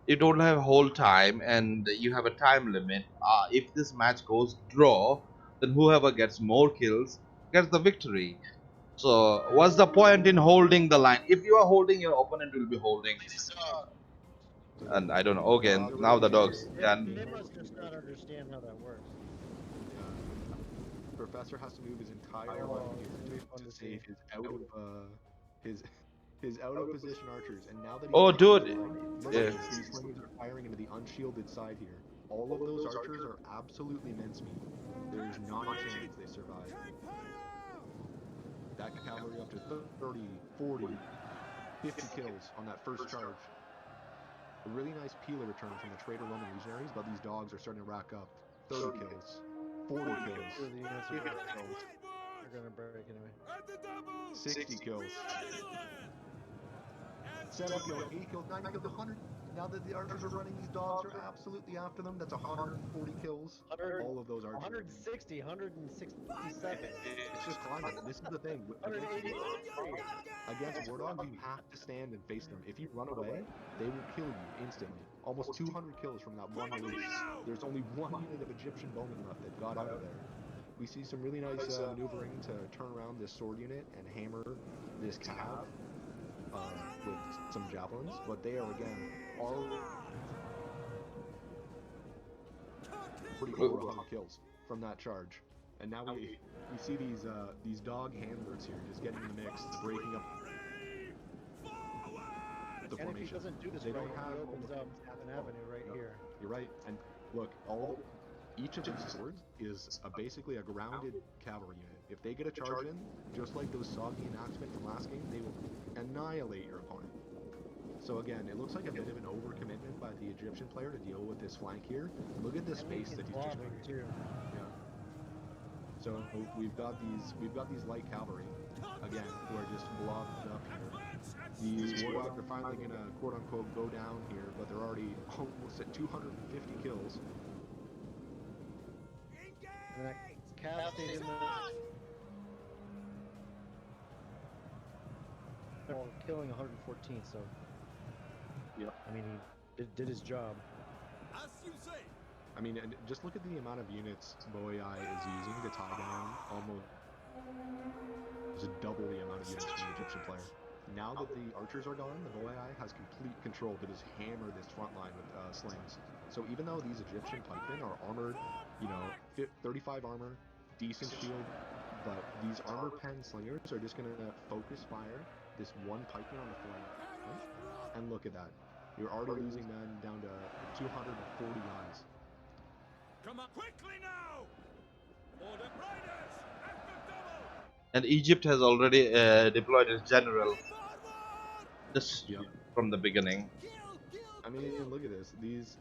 You don't have whole time, and you have a time limit. If this match goes draw, then whoever gets more kills gets the victory. So what's the point in holding the line? If you are holding, your opponent will be holding. And I don't know. Okay, and now the dogs. They must just not understand how that works. Professor has to move his entire line here to save his out of his out of position archers, and now that he's Oh, dude. look at this, these slingers are firing into the unshielded side here. All of those archers are absolutely mincemeat. There's not a chance they survive. That cavalry up to 30, 40, 50 kills on that first charge. A really nice peeler return from the traitor Roman legionaries, but these dogs are starting to rack up 30 kills, 40 kills, 50 kills. They're gonna break anyway. 60 kills. 70 kills, 80 kills, 90 kills, 100. Now that the archers are running, these dogs are absolutely after them. That's 140 kills. All of those archers. 160, 167. It's just climbing. This is the thing. Against war dogs, you have to stand and face them. If you run away, they will kill you instantly. Almost 200 kills from that one release. There's only one unit of Egyptian bowmen left that got out of there. We see some really nice maneuvering to turn around this sword unit and hammer this cav with some javelins, but they are again all pretty over 100 kills from that charge. And now we see these dog handlers here just getting in the mix, breaking up the formation. And if he doesn't do this, they right, don't have he opens up an avenue right here. You're right, and look, each of these swords is basically a grounded cavalry unit. If they get a charge in, just like those soggy and axemen from last game, they will annihilate your opponent. So again, it looks like a bit of an overcommitment by the Egyptian player to deal with this flank here. Look at the space that he's just blobbing too. yeah. So we've got these light cavalry again who are just blobbed up here. These warlock are finally gonna quote unquote go down here, but they're already almost at 250 kills. And that Cav stayed in the killing 114, so yeah. I mean he did his job. I mean, and just look at the amount of units Boei is using to tie down almost double the amount of units from the Egyptian player. Now that the archers are gone, the Boei has complete control to just hammer this front line with slings. So even though these Egyptian pikemen are armored, you know, 35 armor, decent shield, but these armor pen slingers are just gonna focus fire this one pikeman on the flank. And look at that. You're already losing men down to 240 guys. Come on quickly now! Order riders! After double! And Egypt has already deployed its general just from the beginning. I mean, look at this. These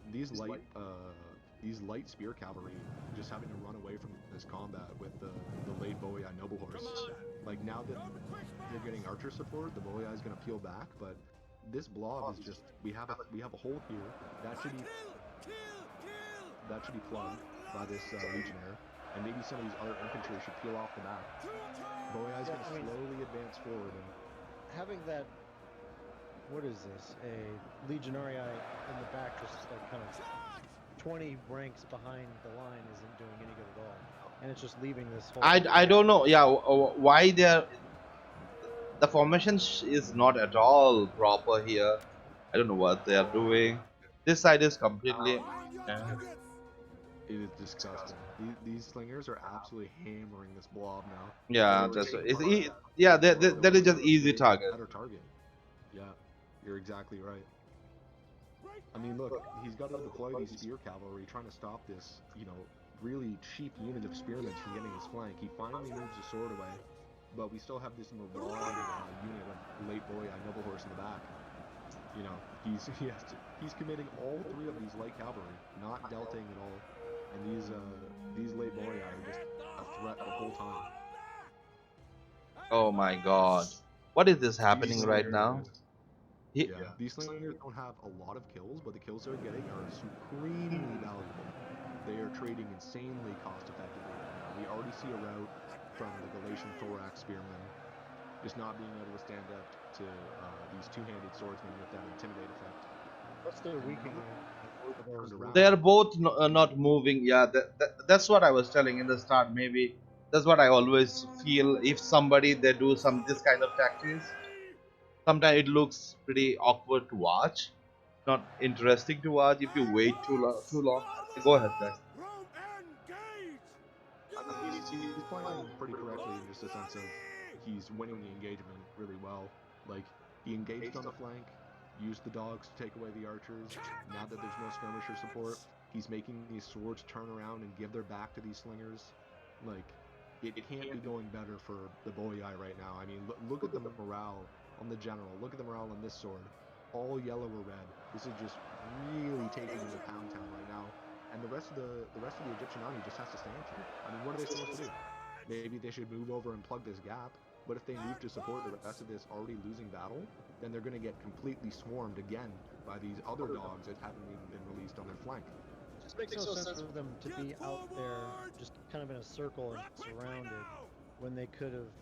light spear cavalry just having to run away from this combat with the late Boei noble horse. Like now that they're getting archer support, the Boei is gonna peel back, but this blob is just we have a hole here that should be plugged by this legionnaire, and maybe some of these other infantry should peel off the back. Boei is gonna slowly advance forward and Having that, what is this? A Legionnarii in the back, just like kind of 20 ranks behind the line isn't doing any good at all, and it's just leaving this whole. I don't know. Yeah, why they're the formation is not at all proper here. I don't know what they are doing. This side is completely. it is disgusting. These slingers are absolutely hammering this blob now. Yeah, that's yeah. That is just easy target. Better target. Yeah, you're exactly right. I mean, look, he's got to deploy these spear cavalry trying to stop this, you know, really cheap unit of spearmen from getting his flank. He finally moves the sword away, but we still have this marauding unit of late Boei noble horse in the back. You know, he's committing all three of these light cavalry, not delting at all, and these late Boei are just a threat the whole time. Oh my God, what is this happening right now? Yeah, these slingers don't have a lot of kills, but the kills they're getting are supremely valuable. They are trading insanely cost effectively right now. We already see a route from the Galatian thorax spearmen just not being able to stand up to these two-handed swordsmen with that intimidate effect. What's their weakening? They are both not moving. Yeah, that's what I was telling in the start. Maybe that's what I always feel. If somebody they do this kind of tactics, sometimes it looks pretty awkward to watch, not interesting to watch if you wait too long. Go ahead, guys. I mean, he's playing pretty correctly in just a sense of he's winning the engagement really well. Like, he engaged on the flank, used the dogs to take away the archers. Now that there's no skirmisher support, he's making these swords turn around and give their back to these slingers. Like, it can't be going better for the Boei right now. I mean, look at the morale on the general. Look at the morale on this sword. All yellow or red. This is just really taking it to Pound Town right now. And the rest of the Egyptian army just has to stand here. I mean, what are they supposed to do? Maybe they should move over and plug this gap. But if they move to support the rest of this already losing battle, then they're going to get completely swarmed again by these other dogs that haven't even been released on their flank. It just makes no sense for them to be out there just kind of in a circle and surrounded when they could have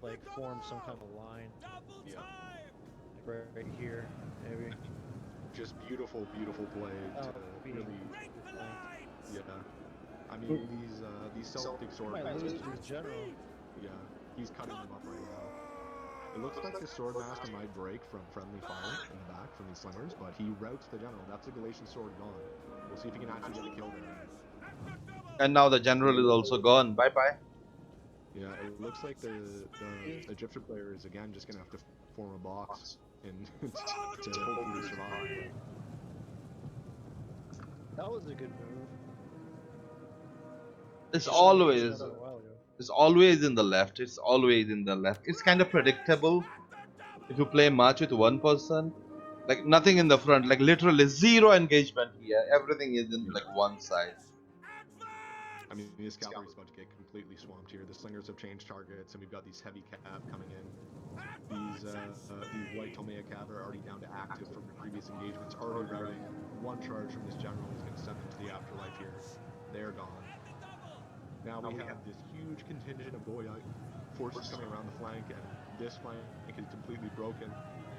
like formed some kind of line. Yeah. Right here, maybe. Just beautiful play to really. Yeah. I mean, these Celtic swordmasters. General. Yeah, he's cutting them up right now. It looks like the swordmaster might break from friendly fire in the back from these slingers, but he routs the general. That's the Galatian sword gone. We'll see if he can actually get a kill there. And now the general is also gone. Bye bye. Yeah, it looks like the Egyptian player is again just gonna have to form a box and to hopefully survive. That was a good move. It's always in the left. It's always in the left. It's kind of predictable if you play much with one person. Like nothing in the front, like literally zero engagement here. Everything is in like one side. I mean, this cavalry's about to get completely swamped here. The slingers have changed targets, and we've got these heavy cav coming in. These white Tomea cav are already down to active from previous engagements, already routing. One charge from this general is going to send them to the afterlife here. They're gone. Now we have this huge contingent of Boyite forces coming around the flank, and this flank is completely broken.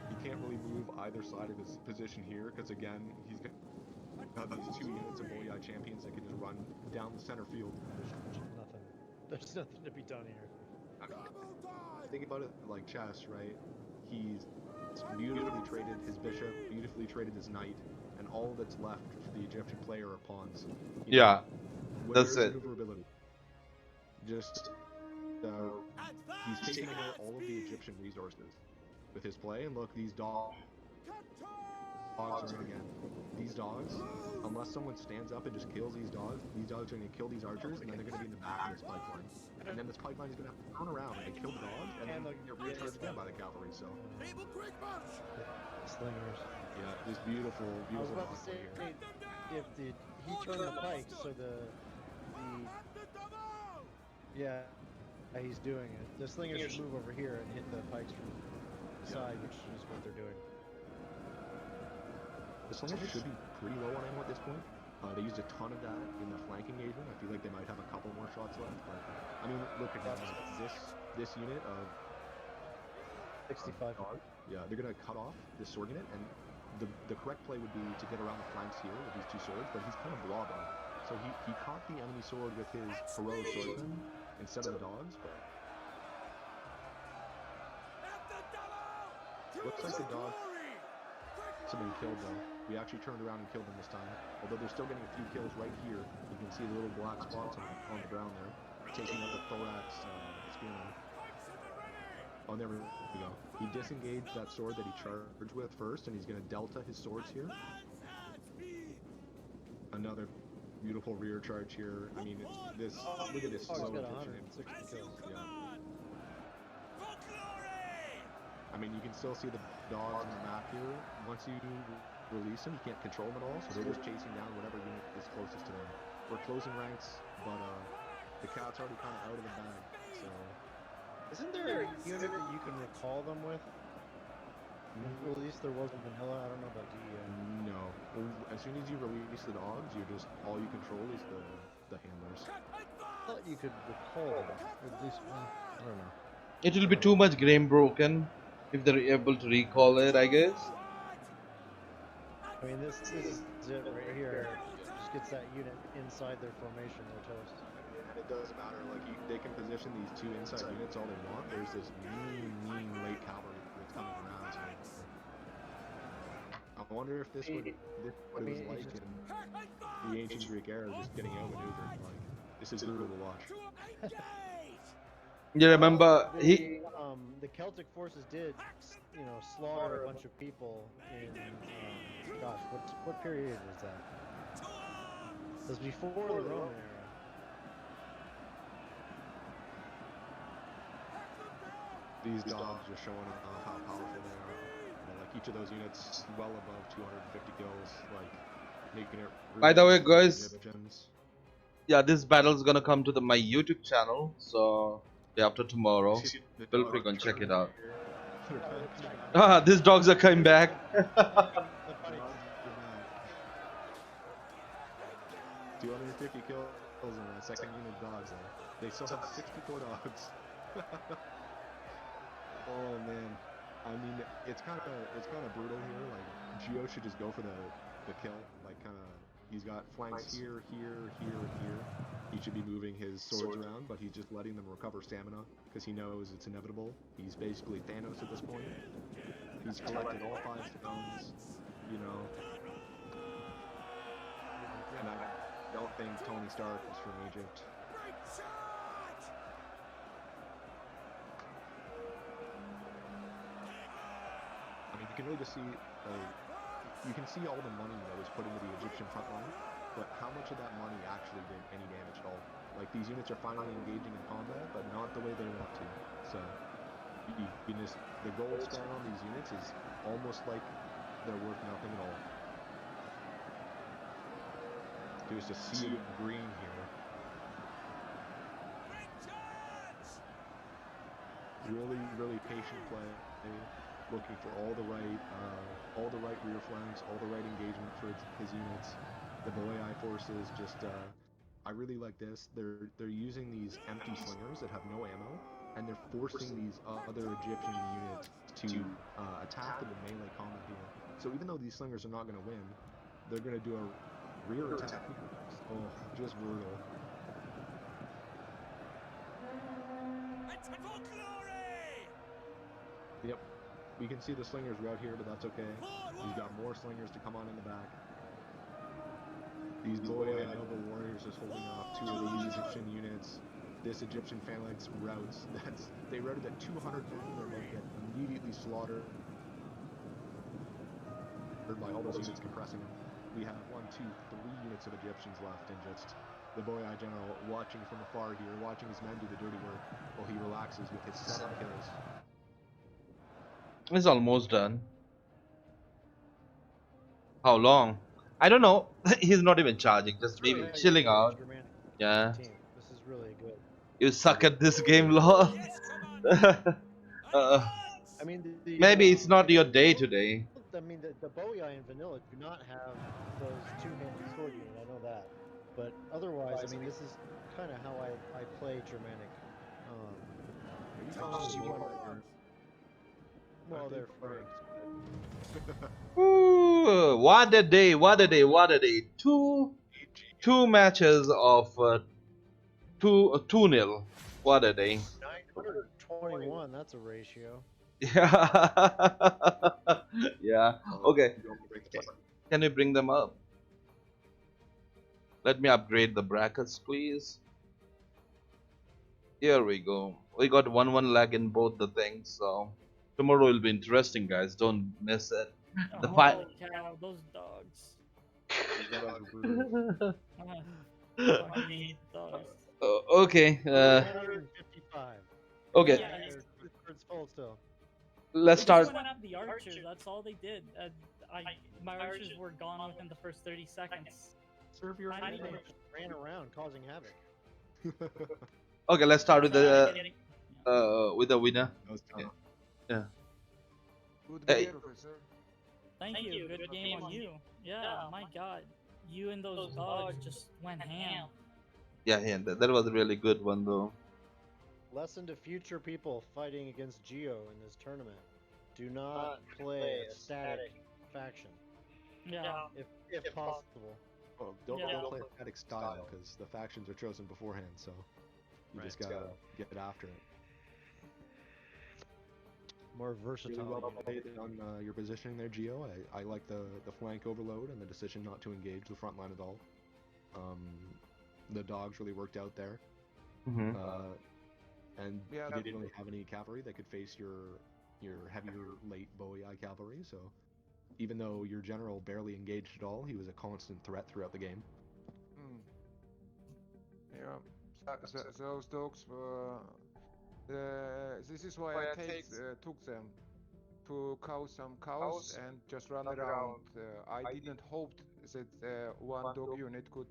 He can't really move either side of his position here, because again, he's got these two units of Boyite champions that can just run down the center field. Nothing. There's nothing to be done here. I mean, think about it like chess, right? He's beautifully traded his bishop, beautifully traded his knight, and all that's left for the Egyptian player are pawns. Yeah, that's it. Maneuverability? Just he's taking away all of the Egyptian resources with his play, and look, these dogs are in again. These dogs, unless someone stands up and just kills these dogs are going to kill these archers, and then they're going to be in the back of this pipeline. And then this pipeline is going to have to turn around and they kill the dogs, and then they'll get recharged again by the cavalry, so. Slingers. Yeah, this beautiful, I was beautiful about to dog say, play here. if he turned the pikes, so yeah, he's doing it. The slingers should move over here and hit the pikes from the side, which is what they're doing. The slingers should be pretty low on ammo at this point. They used a ton of that in the flank engagement. I feel like they might have a couple more shots left, but I mean, look at that. This unit of 65. Yeah, they're gonna cut off this sword unit, and the correct play would be to get around the flanks here with these two swords, but he's kind of blobbing. So he caught the enemy sword with his heroic swordsman instead of the dogs, but looks like the dog somebody killed though. We actually turned around and killed them this time. Although they're still getting a few kills right here. You can see the little black spots on the ground there. Taking out the thorax spearman. Oh, there we go. He disengaged that sword that he charged with first, and he's going to delta his swords here. Another beautiful rear charge here. I mean, look at this slow He's got Egyptian. 160 kills. Yeah. I mean, you can still see the dogs on the map here. Once you release them, you can't control them at all, so they're just chasing down whatever unit is closest to them. We're closing ranks, but the cat's already kind of out of the bag, so... Isn't there a unit that you can recall them with? At least there was in vanilla. I don't know about DEI. No. As soon as you release the dogs, you're just... all you control is the handlers. I thought you could recall them. At least, I don't know. It will be too much game broken if they're able to recall it, I guess. I mean, this is it right here. Just gets that unit inside their formation. They're toast. And it doesn't matter, like, they can position these two inside units all they want. There's this mean late cavalry that's coming around, so... I wonder if this what it was like in the ancient Greek era, just getting outmaneuvered. Like, this is brutal to watch. You remember The Celtic forces did, slaughter a bunch of people in, gosh, what period was that? It was before the Roman era. These dogs just showing off how powerful they are. Like, each of those units well above 250 kills, like, making it really... By the way, guys, Egyptians. yeah, this battle is gonna come to my YouTube channel, so day after tomorrow. Feel free to check it out. Ah, these dogs are coming back. 250 kills in a second unit of dogs there. They still have 64 dogs. Oh man. I mean, it's kind of brutal here. Like, Geo should just go for the kill. Like, he's got flanks here, here, here, and here. He should be moving his swords around, but he's just letting them recover stamina because he knows it's inevitable. He's basically Thanos at this point. He's collected all 5 stones, and I don't think Tony Stark is from Egypt. I mean, you can really just see, you can see all the money that was put into the Egyptian front line, but how much of that money actually did any damage at all? Like, these units are finally engaging in combat, but not the way they want to. So, the gold star on these units is almost like they're worth nothing at all. There's a sea of green here. Great chance! Really, really patient play, looking for all the right rear flanks, all the right engagement for his units. The Boei forces just, I really like this. They're using these empty slingers that have no ammo, and they're forcing these other Egyptian units to attack them in melee combat here. So even though these slingers are not going to win, they're going to do a rear attack. Oh, just brutal. And for glory! Yep. We can see the slingers route here, but that's okay. He's got more slingers to come on in the back. These Boei noble warriors is holding off 2 of these Egyptian units. This Egyptian phalanx routes. They routed at 200 men. They're about to get immediately slaughtered by all those units compressing them. We have 1, 2, 3 units of Egyptians left, and just the Boei general watching from afar here, watching his men do the dirty work while he relaxes with his 7 kills. It's almost done. How long? I don't know. He's not even charging, just maybe Yeah, chilling you're out. Germanic Yeah. team. This is really good. You suck at this game, lol. Yes, Commander! uh, I mean, maybe it's not your day today. I mean, the Boei in vanilla do not have those two-handed sword unit. I know that, but otherwise, I mean, this is kind of how I play Germanic. Well, they're Franks. Ooh, what a day! What a day! What a day! Two matches of 2-0. What a day! 921. That's a ratio. Yeah. Yeah. Okay. You want me to break the play? Can we bring them up? Let me upgrade the brackets, please. Here we go. We got 1-1 lag in both the things, so tomorrow will be interesting, guys. Don't miss it. The fight. Holy cow, those dogs. These guys are brutal. Fucking dogs. Okay. 155. Okay. Yeah, It's full still. Let's They start. just went up the archers. That's all they did. My archers were gone within the first 30 seconds. Serve your I They didn't just ran around causing havoc. Okay, let's start with the Getting- winner. That was tough. Good Hey. game, Professor. Thank you. Good game on you. Yeah, my god. You and those dogs just went ham. Yeah, that was a really good one though. Lesson to future people fighting against Geo in this tournament: do not play a static faction, Yeah. if possible. Oh, don't Yeah. play a static style because the factions are chosen beforehand, so you just gotta get after it. More Really versatile. well played on your positioning there, Geo. I like the flank overload and the decision not to engage the front line at all. The dogs really worked out there. Mm-hmm. And Yeah, you that- didn't really have any cavalry that could face your heavier late Boei cavalry, so even though your general barely engaged at all, he was a constant threat throughout the game. Hmm. Yeah, those dogs were. This is why I took them to cause some chaos and just run around. I didn't hope that one dog unit could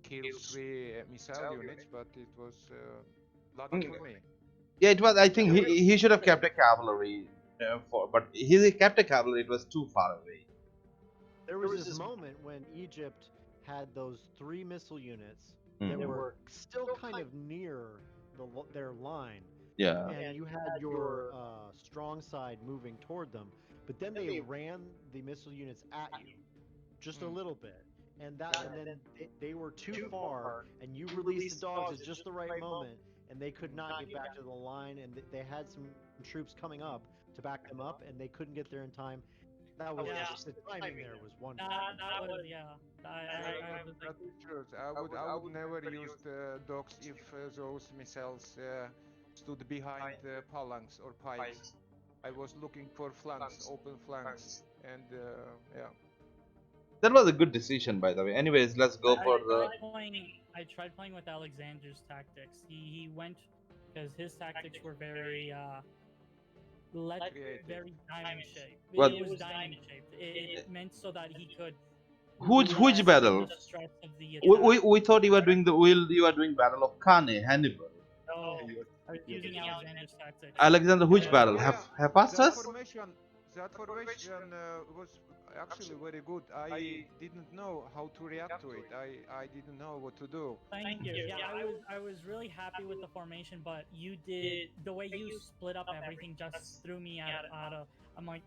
kill 3 missile units, but it was lucky for me. Yeah, it was. I think he should have kept a cavalry but he kept a cavalry. It was too far away. There was this moment when Egypt had those 3 missile units that were still kind of near their line. Yeah. And you had your strong side moving toward them, but then they ran the missile units at you, just a little bit, and then they were too far, and you released the dogs at just the right moment, and they could not get back to the line, and they had some troops coming up to back them up, and they couldn't get there in time. That was just the timing there was wonderful. That was, yeah. I was like, That's true. I would never use the dogs if those missiles stood behind the phalanx or pikes. I was looking for flanks, open flanks, and yeah. That was a good decision, by the way. Anyways, let's go for the. I tried playing with Alexander's tactics. He went because his tactics were very very diamond shaped. What? It was diamond shaped. It meant so that he could. Which lessen battle? The stress of the We thought you were doing Battle of Kane, Hannibal. No, I was using Alexander's tactics. Alexander, which Yeah, battle? yeah. Have passed That us? formation was actually very good. I didn't know how to react to it. I didn't know what to do. Thank you. Yeah, I was really happy with the formation, but you did the way you split up everything just threw me out of. I'm like,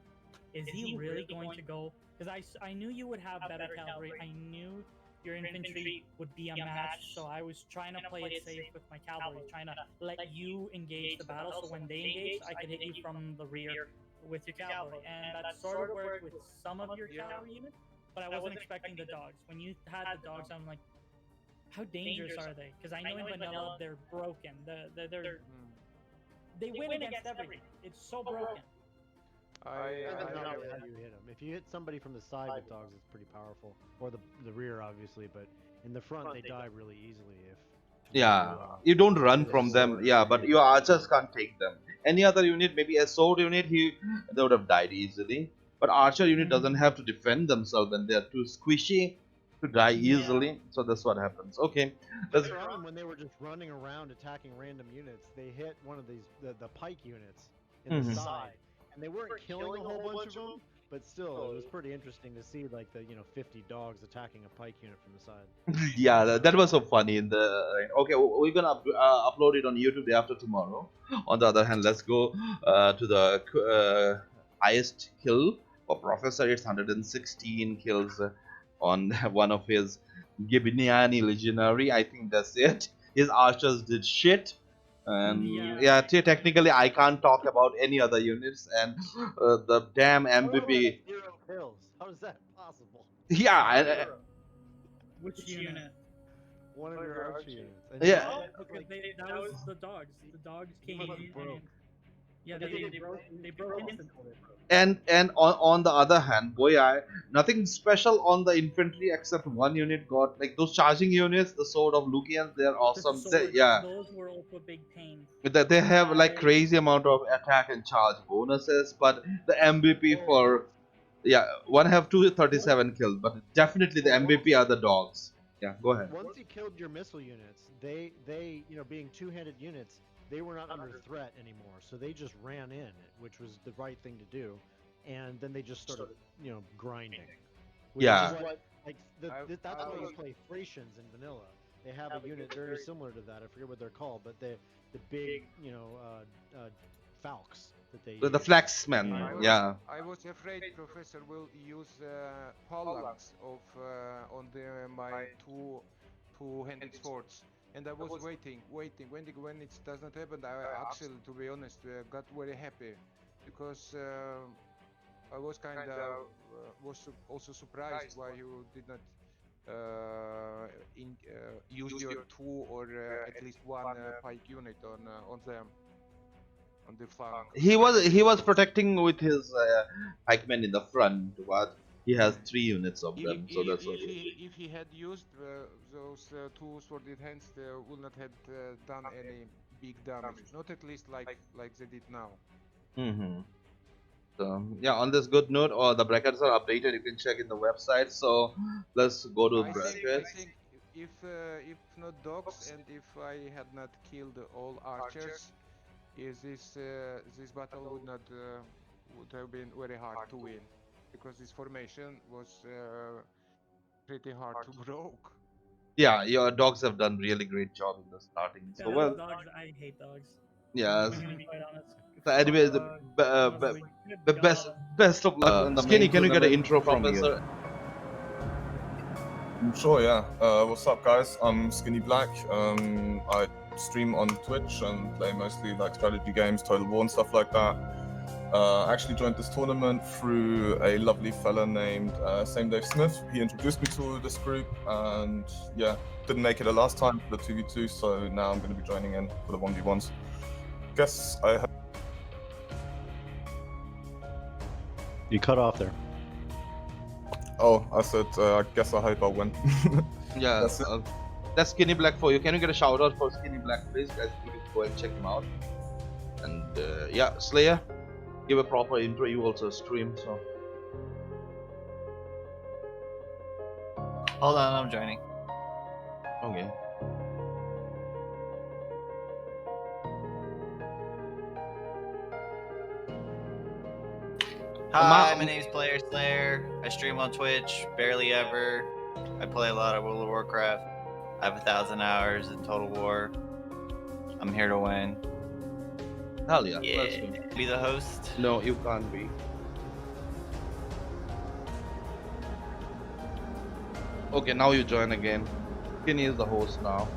is he really going to go? Because I knew you would have better cavalry. I knew your infantry would be a match, so I was trying to play it safe with my cavalry, trying to let you engage the battle, so when they engaged, I could hit you from the rear with your cavalry, and that sort of worked with some of your cavalry units, but I wasn't expecting the dogs. When you had the dogs, I'm like, how dangerous are they? Because I know in vanilla they're broken. They win against everything. It's so broken. Depends on how you hit them. If you hit somebody from the side with dogs, it's pretty powerful, or the rear, obviously. But in the front, they die really easily if. Yeah, you don't run from them. Yeah, but your archers can't take them. Any other unit, maybe a sword unit, they would have died easily. But archer unit doesn't have to defend themselves when they're too squishy to die easily. So that's what happens. Okay, let's. When they were just running around attacking random units, they hit one of these the pike units in the side, and they weren't killing a whole bunch of them. But still, it was pretty interesting to see like the 50 dogs attacking a pike unit from the side. Yeah, that was so funny. Okay, we're gonna upload it on YouTube day after tomorrow. On the other hand, let's go to the highest kill for Professor. It's 116 kills on one of his Gibiniani Legionary. I think that's it. His archers did shit. And yeah, technically I can't talk about any other units, and the damn MVP. 0 kills. How is that possible? Yeah. Which unit? One of your archer units. And Yeah. Oh, because that was the dogs. The dogs came in and yeah, they broke instantly. And on the other hand, boy, nothing special on the infantry except one unit got like those charging units, the sword of Lucians. They're awesome. Those were also big pain. They have like crazy amount of attack and charge bonuses, but the MVP for one have 237 kills, but definitely the MVP are the dogs. Yeah, go ahead. Once you killed your missile units, they being two-handed units, they were not under threat anymore, so they just ran in, which was the right thing to do, and then they just started, grinding. Yeah. That's why you play Thracians in vanilla. They have a unit very similar to that. I forget what they're called, but the big, falcks that they. The flaxmen. Yeah. I was afraid Professor will use phalanx on my two-handed swords. And I was waiting. When it does not happen, I actually, to be honest, got very happy, because I was also surprised why you did not use your two or at least one pike unit on them, on the flank. He was protecting with his pikemen in the front, but he has 3 units of them, so that's what. If he had used those two sworded hands, they would not have done any big damage. Not at least like they did now. So yeah, on this good note, the brackets are updated. You can check in the website. So let's go to brackets. I think if not dogs, and if I had not killed all archers, this battle would have been very hard to win, because this formation was pretty hard to broke. Yeah, your dogs have done really great job in the starting. So Yeah, well, dogs. I hate dogs. yeah. I'm gonna be quite honest. So anyway, the best of luck. Skinny, can you get an intro from you? Sure, yeah. What's up, guys? I'm SkinnyBlack. I stream on Twitch and play mostly like strategy games, Total War and stuff like that. I actually joined this tournament through a lovely fella named Same Dave Smith. He introduced me to this group, and yeah, didn't make it the last time for the 2v2, so now I'm going to be joining in for the 1v1s. Guess I have. You cut off there. Oh, I said, I guess I hope I win. Yeah, that's SkinnyBlack for you. Can you get a shout out for SkinnyBlack, please? Guys, you can go and check him out. And yeah, SlayHer. give a proper intro. You also stream, so. Hold on, I'm joining. Okay. Hi, my name's SlayHer. I stream on Twitch, barely ever. I play a lot of World of Warcraft. I have 1,000 hours in Total War. I'm here to win. Hell yeah. Yeah. Let's go. Be the host. No, you can't be. Okay, now you join again. Skinny is the host now.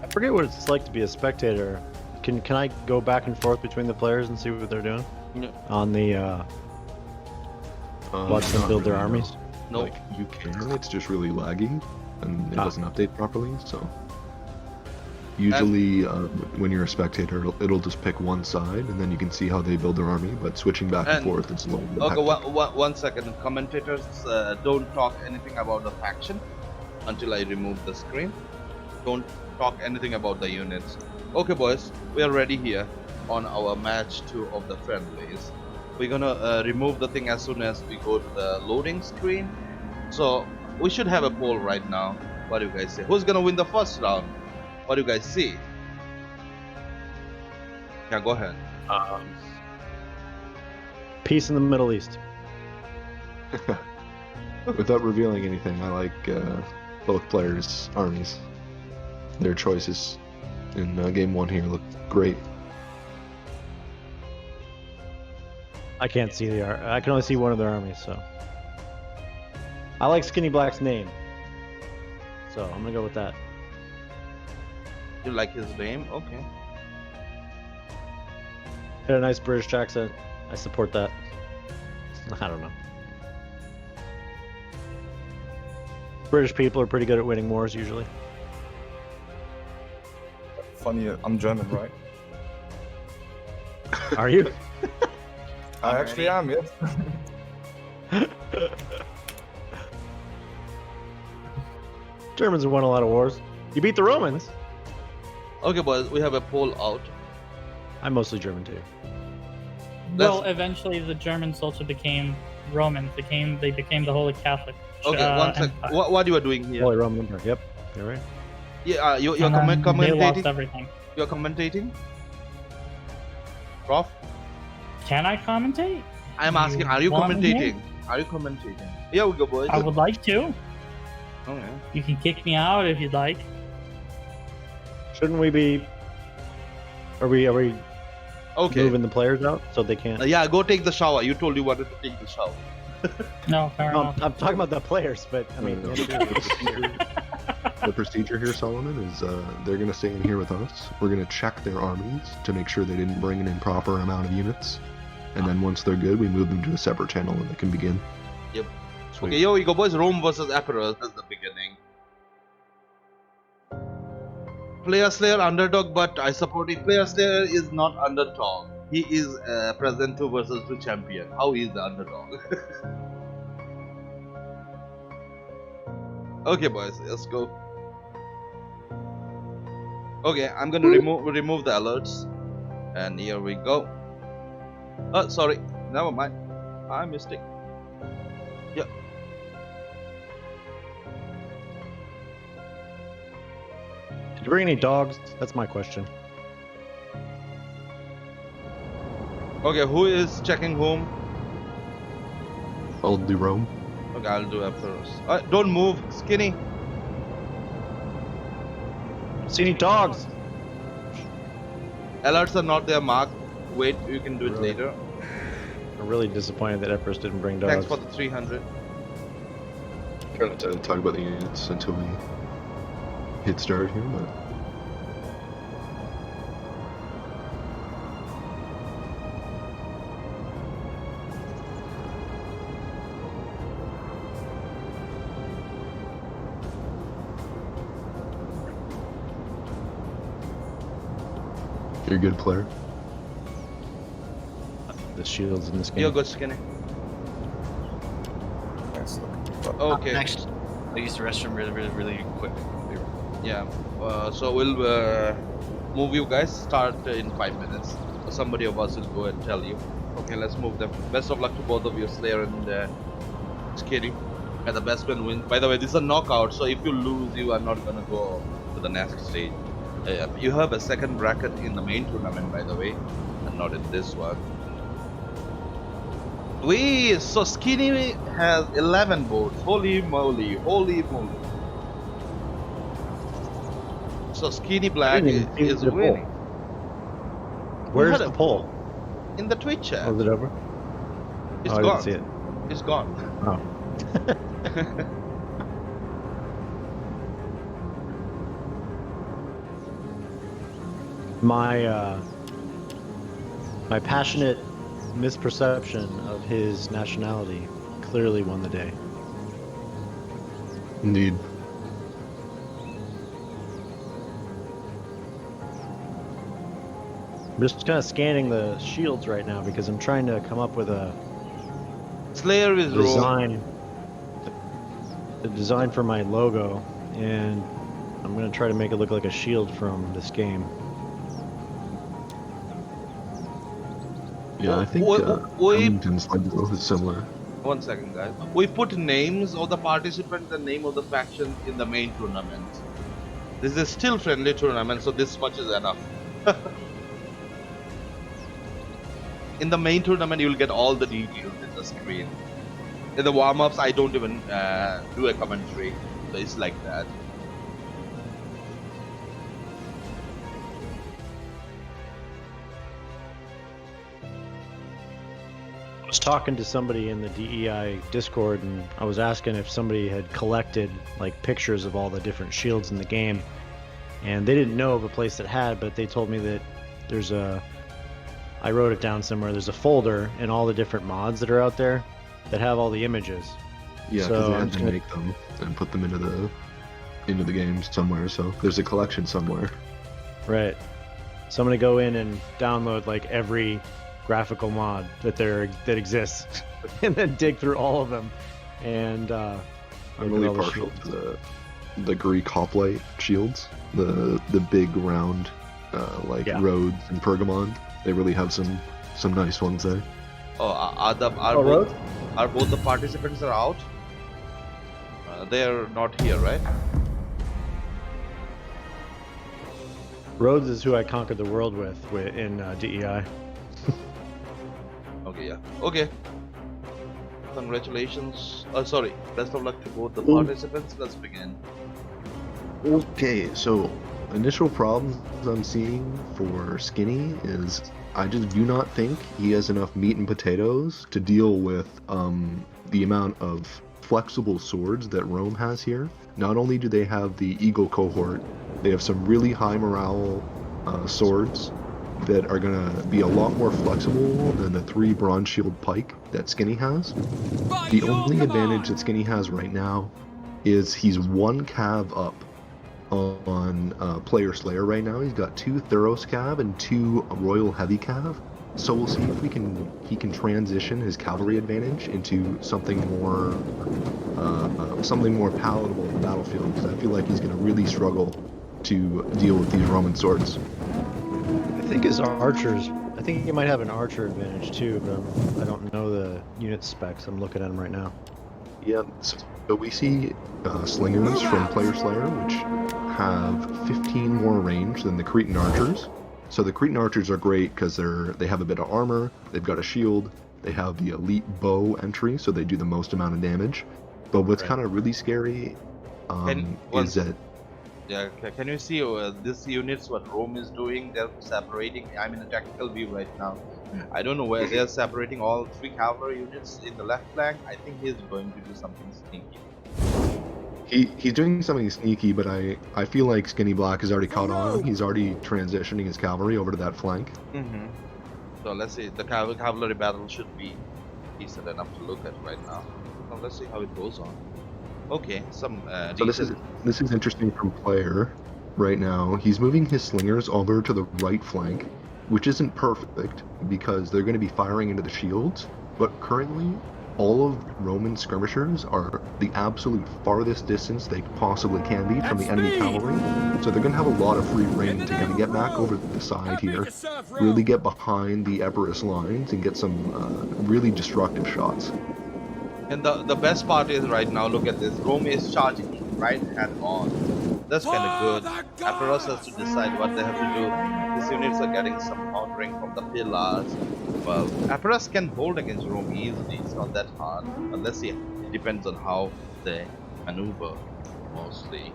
I forget what it's like to be a spectator. Can I go back and forth between the players and see what they're doing? Yeah. On the watch them not build their really, no. armies. No. Like you can, it's just really laggy, and it doesn't update properly. So usually, when you're a spectator, it'll just pick one side, and then you can see how they build their army. But switching back and forth, it's a little bit Okay, hectic. one second. Commentators, don't talk anything about the faction until I remove the screen. Don't talk anything about the units. Okay, boys, we are ready here on our match 2 of the Friendlies. We're gonna remove the thing as soon as we go to the loading screen. So we should have a poll right now. What do you guys say? Who's gonna win the first round? What do you guys see? Yeah, go ahead. Peace in the Middle East. Without revealing anything, I like both players' armies. Their choices in game 1 here look great. I can't see I can only see one of their armies, so. I like SkinnyBlack's name. So I'm gonna go with that. You like his name? Okay. Had a nice British accent. I support that. I don't know. British people are pretty good at winning wars usually. Funny, I'm German, right? Are you? I actually am, yes. Germans have won a lot of wars. You beat the Romans. Okay, boys, we have a poll out. I'm mostly German too. Well, eventually the Germans also became Romans. They became the Holy Catholic. Okay, one sec. Empire. What you are doing here? Holy Roman Empire. Yep, you're right. Yeah, you're And then They lost commentating. everything. You're commentating. Prof, Can I commentate? I'm asking, are you want me here? commentating? Are you commentating? Here we go, boys. I would like to. Okay. You can kick me out if you'd like. Shouldn't we be? Are we Okay. moving the players out so they can't? Yeah, go take the shower. You told you wanted to take the shower. No, fair No, enough. I'm talking about the players, but I mean, No. The procedure here, Solomon, is they're going to stay in here with us. We're going to check their armies to make sure they didn't bring an improper amount of units. And then once they're good, we move them to a separate channel and they can begin. Yep. Sweet. Okay, here we go, boys. Rome versus Epirus. That's the beginning. Player Slayer underdog, but I support it. Player Slayer is not underdog. He is present 2 versus 2 champion. How is the underdog? Okay, boys, let's go. Okay, I'm gonna remove the alerts, and here we go. Oh, sorry, never mind. I missed it. Yeah. Did you bring any dogs? That's my question. Okay, who is checking home? I'll do Rome. Okay, I'll do Epirus. Don't move, Skinny. See any dogs? Alerts are not there, Mark. Wait, you can do it Really? later. I'm really disappointed that Epirus didn't bring dogs. Thanks for the 300. Try not to talk about the units until we hit start here, but you're a good player. the shields in this game. You're good, Skinny. Nice look. Okay. Next, I use the restroom really quick. Yeah. So we'll move you guys. Start in 5 minutes. Somebody of us will go and tell you. Okay, let's move them. Best of luck to both of you, Slayer and Skinny. And the best one wins. By the way, this is a knockout, so if you lose, you are not gonna go to the next stage. You have a second bracket in the main tournament, by the way, and not in this one. So Skinny has 11 votes. Holy moly, holy moly. So SkinnyBlack is winning. Where's the poll? In the Twitch chat. Was it over? It's I gone. didn't see it. It's gone. Oh. My passionate misperception of his nationality clearly won the day. Indeed. I'm just kind of scanning the shields right now because I'm trying to come up with a Slayer is wrong. design, the design for my logo, and I'm gonna try to make it look like a shield from this game. Yeah, I think Huntington's logo is similar. 1 second, guys. We put names of the participants and name of the factions in the main tournament. This is still friendly tournament, so this much is enough. In the main tournament, you will get all the details in the screen. In the warm-ups, I don't even do a commentary, so it's like that. I was talking to somebody in the DEI Discord, and I was asking if somebody had collected like pictures of all the different shields in the game, and they didn't know of a place that had, but they told me that there's a, I wrote it down somewhere, there's a folder in all the different mods that are out there that have all the images. Yeah, because So they I'm had just to gonna- make them and put them into the game somewhere. So there's a collection somewhere. Right. So I'm gonna go in and download like every graphical mod that exists, and then dig through all of them. And I'm look at really all the partial shields. to the Greek hoplite shields, the big round like Yeah. Rhodes and Pergamon. They really have some nice ones there. Oh, are both the participants are out? They're not here, right? Rhodes is who I conquered the world with in DEI. Okay, yeah. Okay. Congratulations. Sorry. Best of luck to both the participants. Let's begin. Okay, so initial problems I'm seeing for Skinny is I just do not think he has enough meat and potatoes to deal with the amount of flexible swords that Rome has here. Not only do they have the Eagle cohort, they have some really high morale swords that are going to be a lot more flexible than the 3 bronze shield pike that Skinny has. The only advantage that Skinny has right now is he's 1 cav up on player Slayer right now. He's got 2 Thuros cav and 2 Royal Heavy cav. So we'll see if he can transition his cavalry advantage into something more palatable in the battlefield, because I feel like he's going to really struggle to deal with these Roman swords. I think his archers. I think he might have an archer advantage too, but I don't know the unit specs. I'm looking at them right now. Yeah, so we see slingers from player Slayer, which have 15 more range than the Cretan archers. So the Cretan archers are great because they have a bit of armor, they've got a shield, they have the elite bow entry, so they do the most amount of damage. But what's kind of really scary is that... Yeah, can you see this units what Rome is doing? They're separating. I'm in a tactical view right now. I don't know where they're separating all 3 cavalry units in the left flank. I think he's going to do something sneaky. He's doing something sneaky, but I feel like SkinnyBlack has already caught on. He's already transitioning his cavalry over to that flank. Mm-hmm. So let's see. The cavalry battle should be decent enough to look at right now. So let's see how it goes on. Okay, some. So this is interesting from player right now. He's moving his slingers over to the right flank, which isn't perfect because they're going to be firing into the shields, but currently all of Roman skirmishers are the absolute farthest distance they possibly can be from the enemy cavalry, so they're going to have a lot of free reign to kind of get back over the side here, really get behind the Epirus lines and get some really destructive shots. And the best part is right now, look at this. Rome is charging right head on. That's kind of good. Epirus has to decide what they have to do. These units are getting some countering from the pillars. Well, Epirus can hold against Rome easily. It's not that hard. But let's see. It depends on how they maneuver, mostly.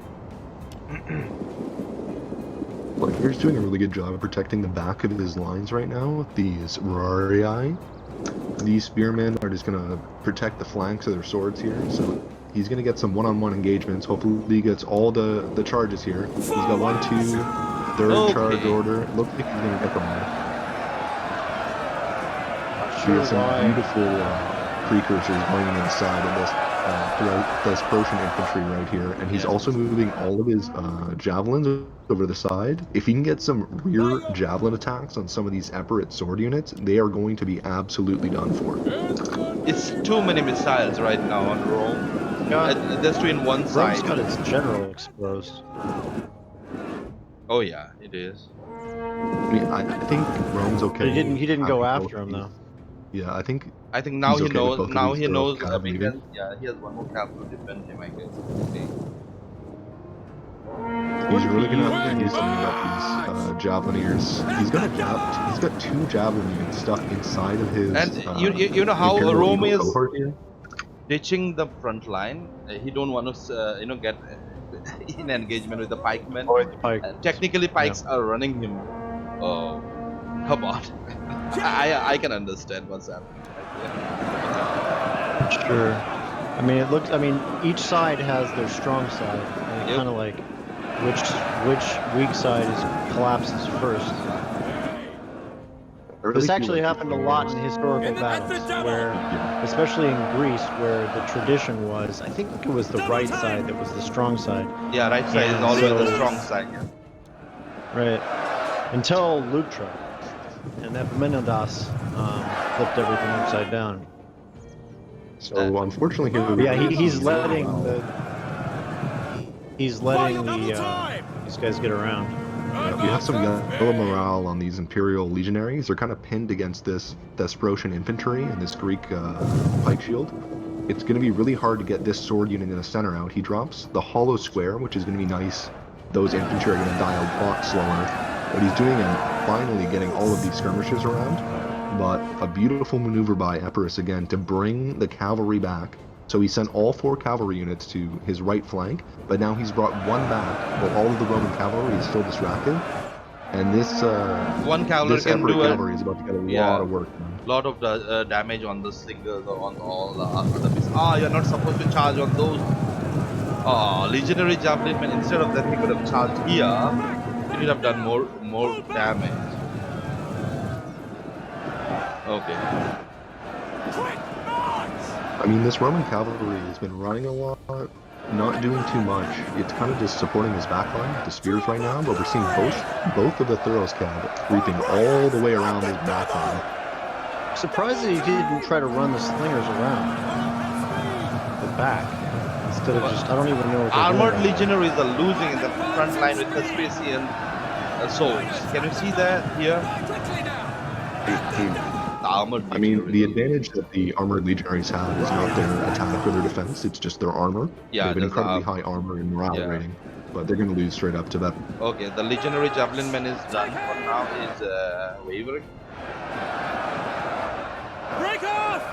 Well, he's doing a really good job of protecting the back of his lines right now with these Rarii. These spearmen are just going to protect the flanks of their swords here, so he's going to get some one-on-one engagements. Hopefully he gets all the charges here. He's got 1, 2, third charge order. Looks like he's going to get them all. He has some beautiful precursors going inside of this throughout this Persian infantry right here, and he's also moving all of his javelins over the side. If he can get some rear javelin attacks on some of these Epirate sword units, they are going to be absolutely done for. It's too many missiles right now on Rome. Just in one side. Rome's got its general exposed. Oh yeah, it is. I mean, I think Rome's okay. But he didn't go after him though. Yeah, I think now he's he okay knows. with both Now of these he knows. girls I mean, he has, cavalry. he has one more capital to defend him, I guess. Okay. He's really gonna have to use some of these javeliniers. He's got 2 javelin units stuck inside of his. And you know how Imperial Rome Eagle is cohort here? ditching the front line. He don't want to get in engagement with the pikemen. Technically, pikes are running him. Oh, come on. I can understand what's happening. Sure. I mean, it looks. I mean, each side has their strong side, and kind of like which weak side collapses first. This actually happened a lot in historical battles, where, especially in Greece, where the tradition was, I think it was the right side that was the strong side. Yeah, right side is always the strong side. Yeah. Right. Until Leuctra and Epaminondas flipped everything upside down. So unfortunately, here he's letting these guys get around. You have some yellow morale on these Imperial legionaries. They're kind of pinned against this Thesprotian infantry and this Greek pike shield. It's going to be really hard to get this sword unit in the center out. He drops the hollow square, which is going to be nice. Those infantry are going to die a lot slower. What he's doing is finally getting all of these skirmishers around, but a beautiful maneuver by Epirus again to bring the cavalry back. So he sent all 4 cavalry units to his right flank, but now he's brought one back while all of the Roman cavalry is still distracted. And this one cavalry this can do cavalry is about to get a lot of work done. Lot of the damage on the slingers or on all the other pieces. You're not supposed to charge on those. Legionary javelin man, instead of that he could have charged here. He would have done more damage. Okay. I mean, this Roman cavalry has been running a lot, not doing too much. It's kind of just supporting his backline with the spears right now, but we're seeing both of the Thuros cav creeping all the way around his backline. Surprised that he didn't try to run the slingers around the back instead of just. I don't even know what they're Armored doing. legionaries are losing in the front line with Thesprotian swords. Can you see that here? I mean, the advantage that the armored legionaries have is not their attack or their defense, it's just their armor. Yeah, they have an incredibly high armor and morale rating, but they're going to lose straight up to that. Okay, the legionary javelin man is done for now, is wavering. Break off!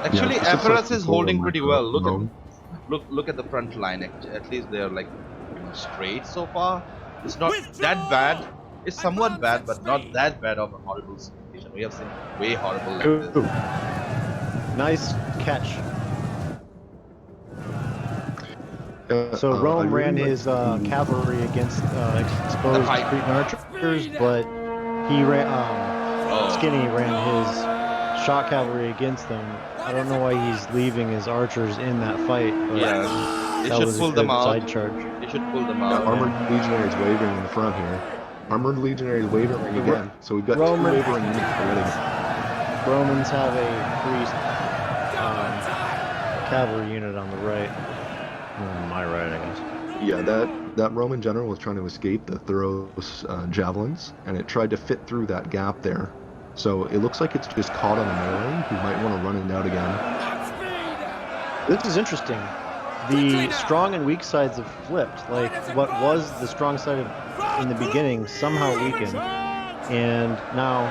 Actually, Epirus is holding pretty well. Look at the front line. At least they are like straight so far. It's not that bad. It's somewhat bad, but not that bad of a horrible situation. We have seen way horrible like this. Nice catch. So Rome ran his cavalry against exposed Cretan archers, but he ran. Skinny ran his shot cavalry against them. I don't know why he's leaving his archers in that fight. But yeah, that should was pull a them good out. side charge. They should pull them out. Armored legionaries wavering in the front here. Armored Legionary wavering again. So we've got two Roman- wavering units already. Romans have a priest cavalry unit on the right. On my right, I guess. Yeah, that Roman general was trying to escape the Thuros javelins, and it tried to fit through that gap there. So it looks like it's just caught on a melee. He might want to run it out again. This is interesting. The strong and weak sides have flipped. Like, what was the strong side in the beginning somehow weakened, and now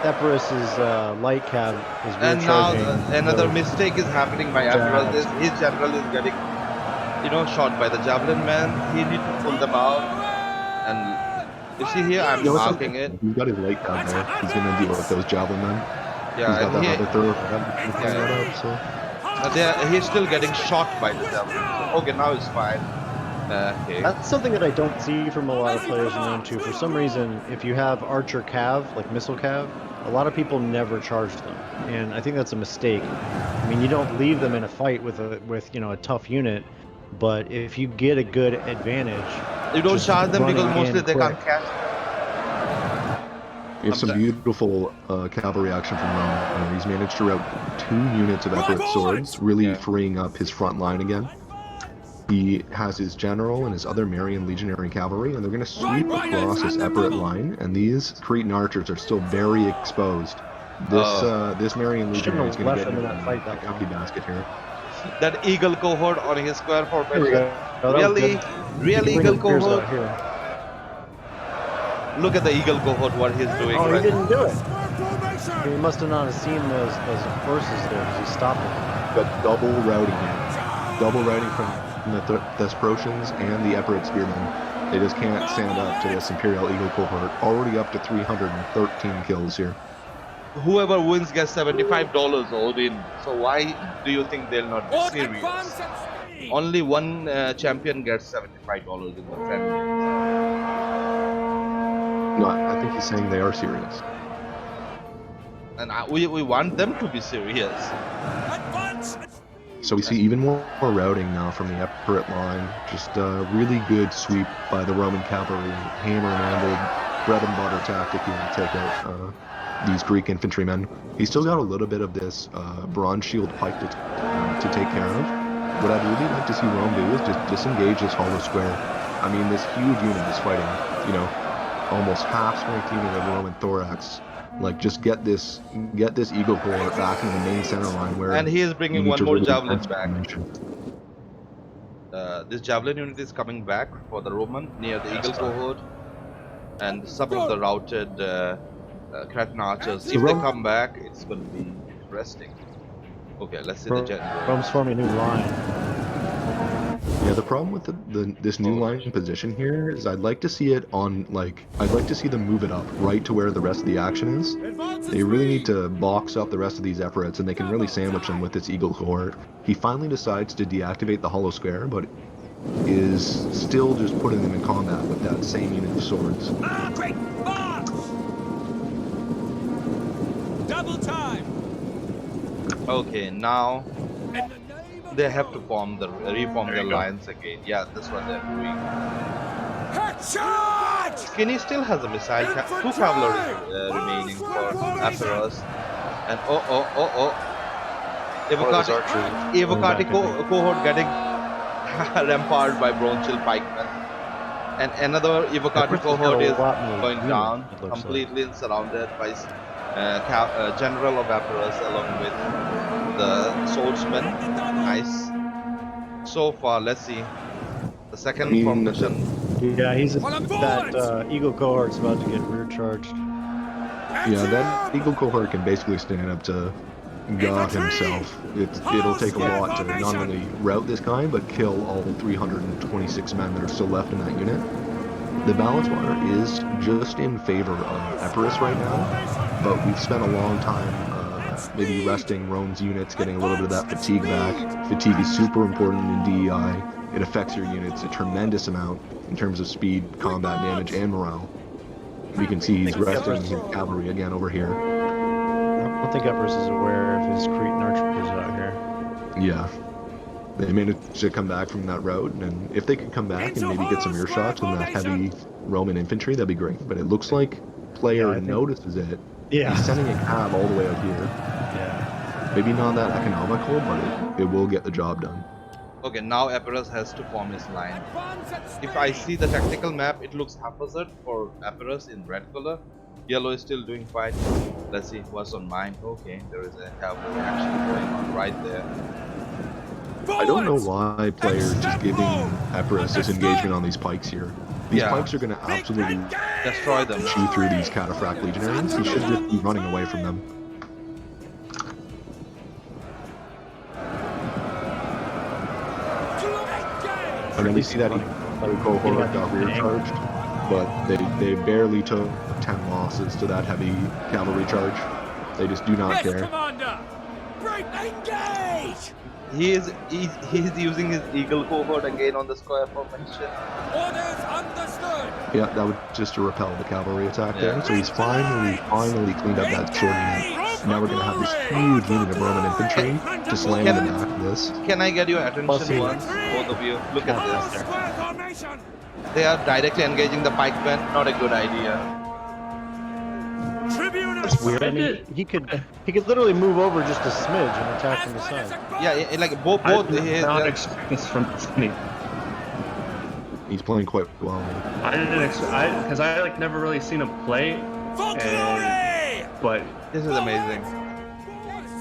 Epirus's light cab is And now recharging. another mistake is happening by Admiral. His general is getting, shot by the javelin man. He need to pull them out. And you see here, I'm marking it. He's got his light cab there. He's gonna deal with those javelin men. Yeah, He's got and that other Thuro. So. he's still getting shot by the javelin. So, okay, now it's fine. Okay. That's something that I don't see from a lot of players in Rome 2. For some reason, if you have archer cav, like missile cav, a lot of people never charge them, and I think that's a mistake. I mean, you don't leave them in a fight with a tough unit, but if you get a good advantage, You don't just charge them because running mostly in they quick. can't catch. We have some beautiful cavalry action from Rome. He's managed to route 2 units of Epirate swords, really freeing up his front line again. He has his general and his other Marian legionary cavalry, and they're going to sweep across this Epirate line, and these Cretan archers are still very exposed. This Marian legionary is going to get into that empty basket here. That eagle cohort on his square Here we formation. go. Oh, that was Really, good. really Bring eagle his spears cohort. out here. Look at the eagle cohort, what he's doing. Oh, he right didn't do it. He must have not seen those forces there because he stopped them. Got double routing here. Double routing from the Thesprotians and the Epirate spearmen. They just can't stand up to this Imperial Eagle cohort. Already up to 313 kills here. Whoever wins gets $75 Odin. So why do you think they'll not be serious? Only one champion gets $75 in the friendly. No, I think he's saying they are serious. And we want them to be serious. So we see even more routing now from the Epirate line. Just a really good sweep by the Roman cavalry. Hammer and anvil, bread and butter tactic here to take out these Greek infantrymen. He's still got a little bit of this bronze shield pike to take care of. What I'd really like to see Rome do is just disengage this hollow square. I mean, this huge unit is fighting, almost half strength unit of Roman thorax. Like, just get this eagle cohort back in the main center line where. And he is bringing one more javelin back. Formation. This javelin unit is coming back for the Roman near the eagle cohort, and some of the routed Cretan archers. If they come back, it's going to be interesting. Okay, let's see the general. Rome's forming a new line. Yeah, the problem with this new line position here is I'd like to see it on, I'd like to see them move it up right to where the rest of the action is. They really need to box up the rest of these Epirates, and they can really sandwich them with this eagle cohort. He finally decides to deactivate the hollow square, but is still just putting them in combat with that same unit of swords. Double time. Okay, now they have to reform their lines again. Yeah, that's what they're doing. Headshot! Skinny still has a missile, 2 cavalry remaining for Epirus. And Evocati cohort getting ramparted by bronze shield pikemen. And another Evocati cohort is going down, completely surrounded by General of Epirus along with the swordsman. Nice. So far, let's see. The second formation. Yeah, that eagle cohort's about to get rear charged. Yeah, that eagle cohort can basically stand up to God himself. It'll take a lot to not only rout this guy, but kill all 326 men that are still left in that unit. The balance bar is just in favor of Epirus right now, but we've spent a long time maybe resting Rome's units, getting a little bit of that fatigue back. Fatigue is super important in DEI. It affects your units a tremendous amount in terms of speed, combat damage, and morale. We can see he's resting his cavalry again over here. I don't think Epirus is aware of his Cretan archers out here. Yeah. They managed to come back from that route, and if they could come back and maybe get some ear shots in that heavy Roman infantry, that'd be great. But it looks like player notices it. Yeah. He's sending a cab all the way out here. Yeah. Maybe not that economical, but it will get the job done. Okay, now Epirus has to form his line. If I see the tactical map, it looks haphazard for Epirus in red color. Yellow is still doing fine. Let's see what's on mine. Okay, there is a cavalry action going on right there. I don't know why players just giving Epirus this engagement on these pikes here. These pikes are going to absolutely destroy them. Chew through these cataphract legionaries. He should just be running away from them. I really see that cohort got rear charged, but they barely took 10 losses to that heavy cavalry charge. They just do not care. Commander! Break, engage! He's using his eagle cohort again on the square formation. Orders understood! Yeah, that was just to repel the cavalry attack there. So he's finally cleaned up that short unit. Now we're gonna have this huge unit of Roman infantry to slam in the back of this. Can I get your attention once, both of you? Look at this. They are directly engaging the pikemen. Not a good idea. That's weird. I mean, he could literally move over just a smidge and attack from the side. Yeah, like both. I did not expect this from Skinny. He's playing quite well. I didn't expect, because I like never really seen him play. But this is amazing.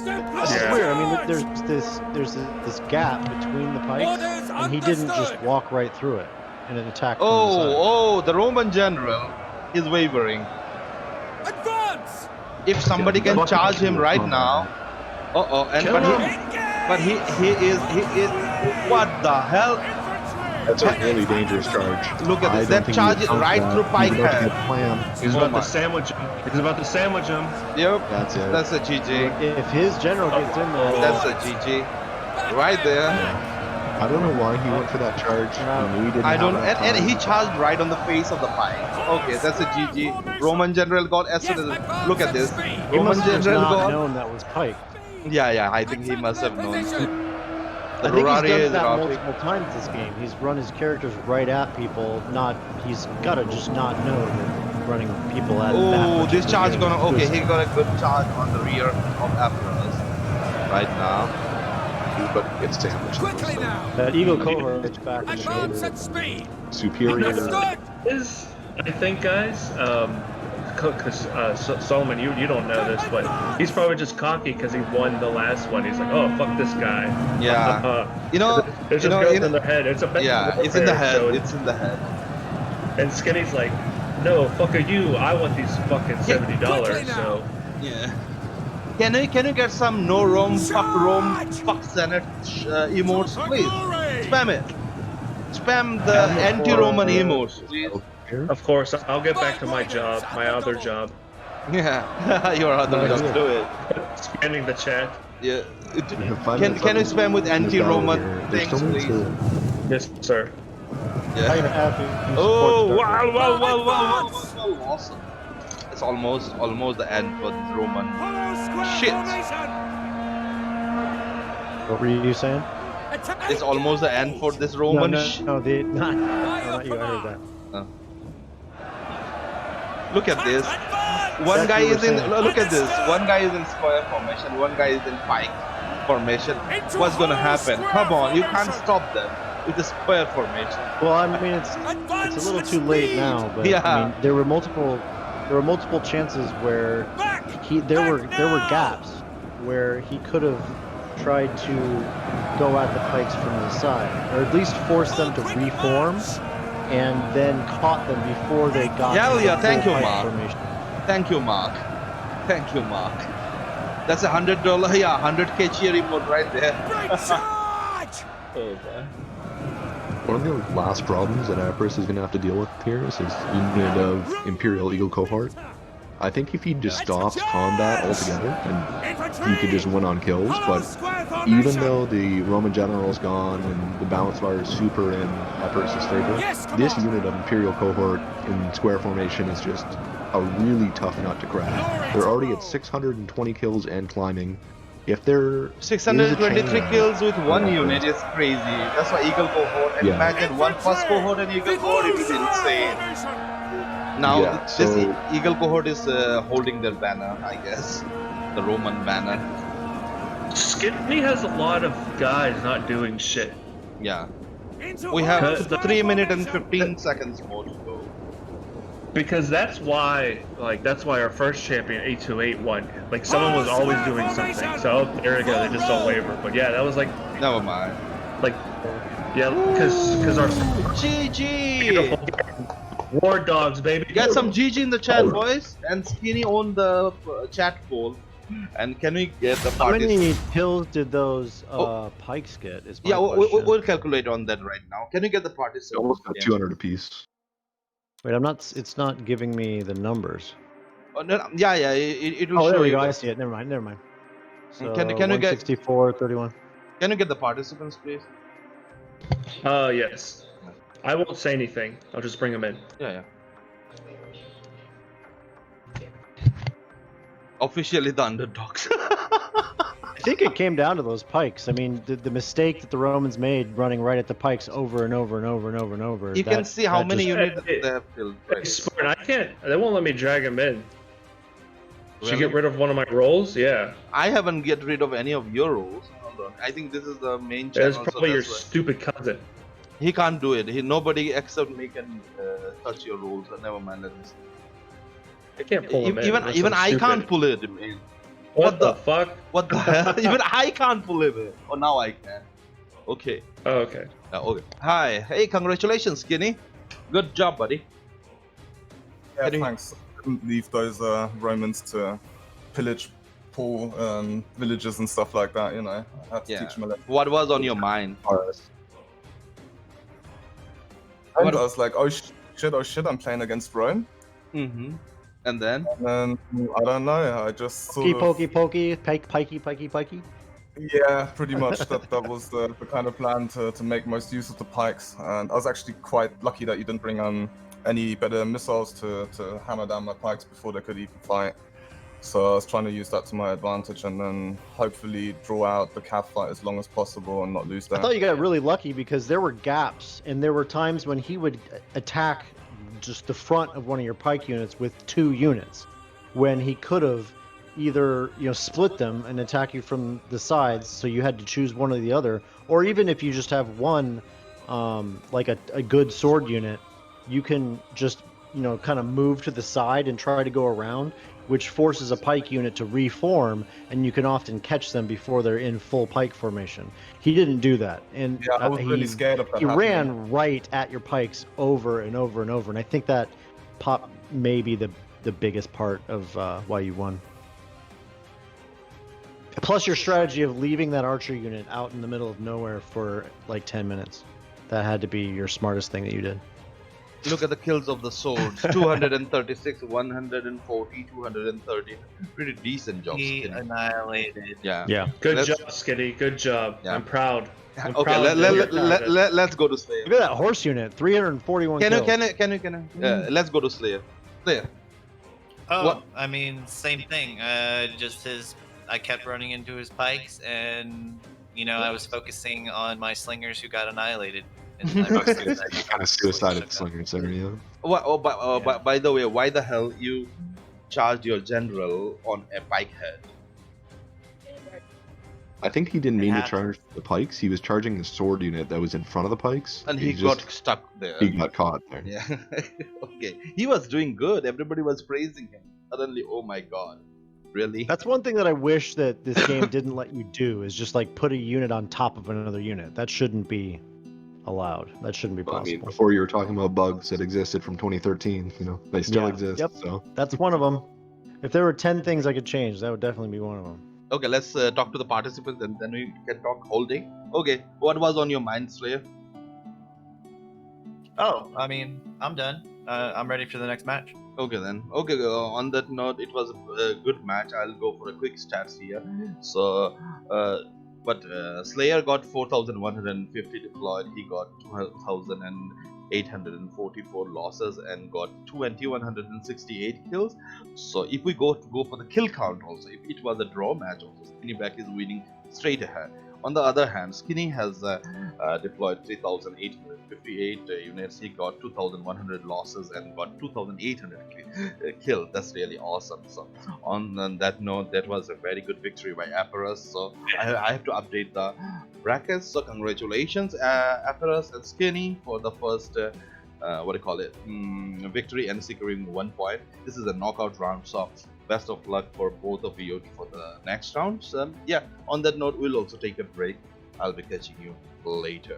This is weird. I mean, there's this gap between the pikes, and he didn't just walk right through it and an attack. The Roman general is wavering. Advance! If somebody can charge him right now, but he is what the hell? That's a really dangerous charge. Look at this. That charge is right through pike head. He's about to sandwich him. He's about to sandwich him. Yep. That's it. That's a GG. If his general gets in there, that's a GG. Right there. I don't know why he went for that charge. I don't. And he charged right on the face of the pike. Okay, that's a GG. Roman general got look at this. Roman general got known that was pike. Yeah. I think he must have known. I think he's done that multiple times this game. He's run his characters right at people. He's gotta just not know that running people at. Oh, this charge gonna. Okay, he got a good charge on the rear of Epirus right now. But it's sandwiched. Quickly now! That eagle cohort is back in the Advance at speed! Superior. Is I think, guys. Because Solomon, you don't know this, but he's probably just cocky because he won the last one. He's like, oh, fuck this guy. Yeah. It just goes in their head. It's a it's in the head. So it's in the head. And Skinny's like, no, fuck you. I want these fucking $70. So yeah. Can you get some no Rome, fuck Senate emotes, please? Spam it. Spam the anti-Roman emotes, please. Of course, I'll get back to my job, my other job. Yeah, your other job. Do it. Spamming the chat. Yeah. Can you spam with anti-Roman things, please? Yes, sir. Yeah. Oh, wow. Awesome. It's almost the end for this Roman shit. What were you saying? It's almost the end for this Roman shit. No, not you. I heard that. Look at this. One guy is in. Look at this. One guy is in square formation. One guy is in pike formation. What's gonna happen? Come on, you can't stop them with the square formation. Well, I mean, it's a little too late now, but yeah. I mean, there were multiple chances where there were gaps where he could have tried to go at the pikes from the side, or at least force them to reform, and then caught them before they got. Thank you, Mark. Thank you, Mark. That's $100. 100k cheer emote right there. Oh boy. One of the last problems that Epirus is going to have to deal with here is his unit of Imperial Eagle cohort. I think if he just stops combat altogether, and he could just win on kills, but even though the Roman general's gone and the balance bar is super in Epirus' favor, this unit of Imperial cohort in square formation is just a really tough nut to crack. They're already at 620 kills and climbing. If there is a 623 change, kills with one unit is crazy. That's why Eagle cohort. And Yeah. imagine one first cohort and Eagle cohort, it is insane. Now Yeah, this so- Eagle cohort is holding their banner, I guess, the Roman banner. Skinny has a lot of guys not doing shit. Yeah, we have Because- 3 minutes and 15 seconds more to go. Because that's why our first champion 828 won. Like someone was always doing something. So there we go, they just don't waver. But yeah, that was like Never mind. like yeah, because our GG! war dogs, baby. Get some GG in the chat, boys. And Skinny on the chat poll. And can we get the How parties? many kills did those pikes get? Is my Yeah, question. we'll calculate on that right now. Can you get the parties? They almost got 200 apiece. Wait, I'm not. It's not giving me the numbers. Oh, no, yeah, it will Oh, show there we you. go. I see it. Never mind. Never mind. So Can you get- 164, 31. Can you get the participants, please? Yes. I won't say anything. I'll just bring them in. Yeah. Officially the underdogs. I think it came down to those pikes. I mean, the mistake that the Romans made running right at the pikes over and over and over and over and over. You can see how that many just- units Hey, they have killed. Hey, Spartan, I can't. They won't let me drag him in. Did you Really? get rid of one of my rolls? Yeah. I haven't get rid of any of your roles. Hold on. I think this is the main That's channel. probably your that's why. stupid cousin. He can't do it. Nobody except me can touch your roles. Never mind. Let me see. I can't pull him in. Even That's even so I stupid. can't pull it, man. What the fuck? What the hell? Even I can't pull it. Man. Oh, now I can. Okay. Oh, okay. Okay. Hi. Hey, congratulations, Skinny. Good job, buddy. Yeah, Can you- thanks. I didn't leave those Romans to pillage poor villages and stuff like that, you know. I had to Yeah. teach them a lesson. What was on your mind? And I was like, oh shit, I'm playing against Rome. Mm-hmm. And then? And then, I don't know, I just sort Pokey, of... pokey, pikey. Yeah, pretty much. that was the kind of plan to make most use of the pikes. And I was actually quite lucky that you didn't bring any better missiles to hammer down my pikes before they could even fight. So I was trying to use that to my advantage and then hopefully draw out the cav fight as long as possible and not lose that. I thought you got really lucky because there were gaps, and there were times when he would attack just the front of one of your pike units with 2 units, when he could have either split them and attack you from the sides, so you had to choose one or the other, or even if you just have one, like a good sword unit, you can just kind of move to the side and try to go around, which forces a pike unit to reform, and you can often catch them before they're in full pike formation. He didn't do that, and Yeah, I was really scared of that he happening. ran right at your pikes over and over and over, and I think that may be the biggest part of why you won. Plus your strategy of leaving that archer unit out in the middle of nowhere for like 10 minutes. That had to be your smartest thing that you did. Look at the kills of the swords. 236, 140, 230. Pretty decent job, He Skinny. annihilated. Yeah. Yeah. Good Let's- job, Skitty. Good job. Yeah. I'm proud. I'm Okay, proud that you're proud of it. let's go to Slayer. Look at that horse unit, 341 kills. Can you? Let's go to Slayer. Slayer. Oh, What? I mean, same thing. Just I kept running into his pikes, and I was focusing on my slingers who got annihilated. And I was doing that. Kind of suicided slingers there, yeah. By the way, why the hell you charged your general on a pike head? I think he didn't mean to happened. charge the pikes. He was charging the sword unit that was in front of the pikes. And he just- got stuck there. He got caught there. Yeah. Okay. He was doing good. Everybody was praising him. Suddenly, oh my god. Really? That's one thing that I wish that this game didn't let you do, is just like put a unit on top of another unit. That shouldn't be allowed. That shouldn't be Well, I possible. mean, before you were talking about bugs that existed from 2013, they still Yeah. exist. Yep. So That's one of them. If there were 10 things I could change, that would definitely be one of them. Okay, let's talk to the participants and then we can talk all day. Okay, what was on your mind, Slayer? Oh, I mean, I'm done. I'm ready for the next match. Okay then. Okay, on that note, it was a good match. I'll go for a quick stats here. So, Slayer got 4,150 deployed. He got 12,000 and 844 losses and got 2168 kills. So if we go for the kill count also, if it was a draw match also, SkinnyBlack is winning straight ahead. On the other hand, Skinny has deployed 3,858 units. He got 2,100 losses and got 2,800 kills. That's really awesome. So on that note, that was a very good victory by Aparus. So I have to update the brackets. So congratulations, Aparus and Skinny, for the first victory and securing 1 point. This is a knockout round, so best of luck for both of you for the next rounds. Yeah, on that note, we'll also take a break. I'll be catching you later.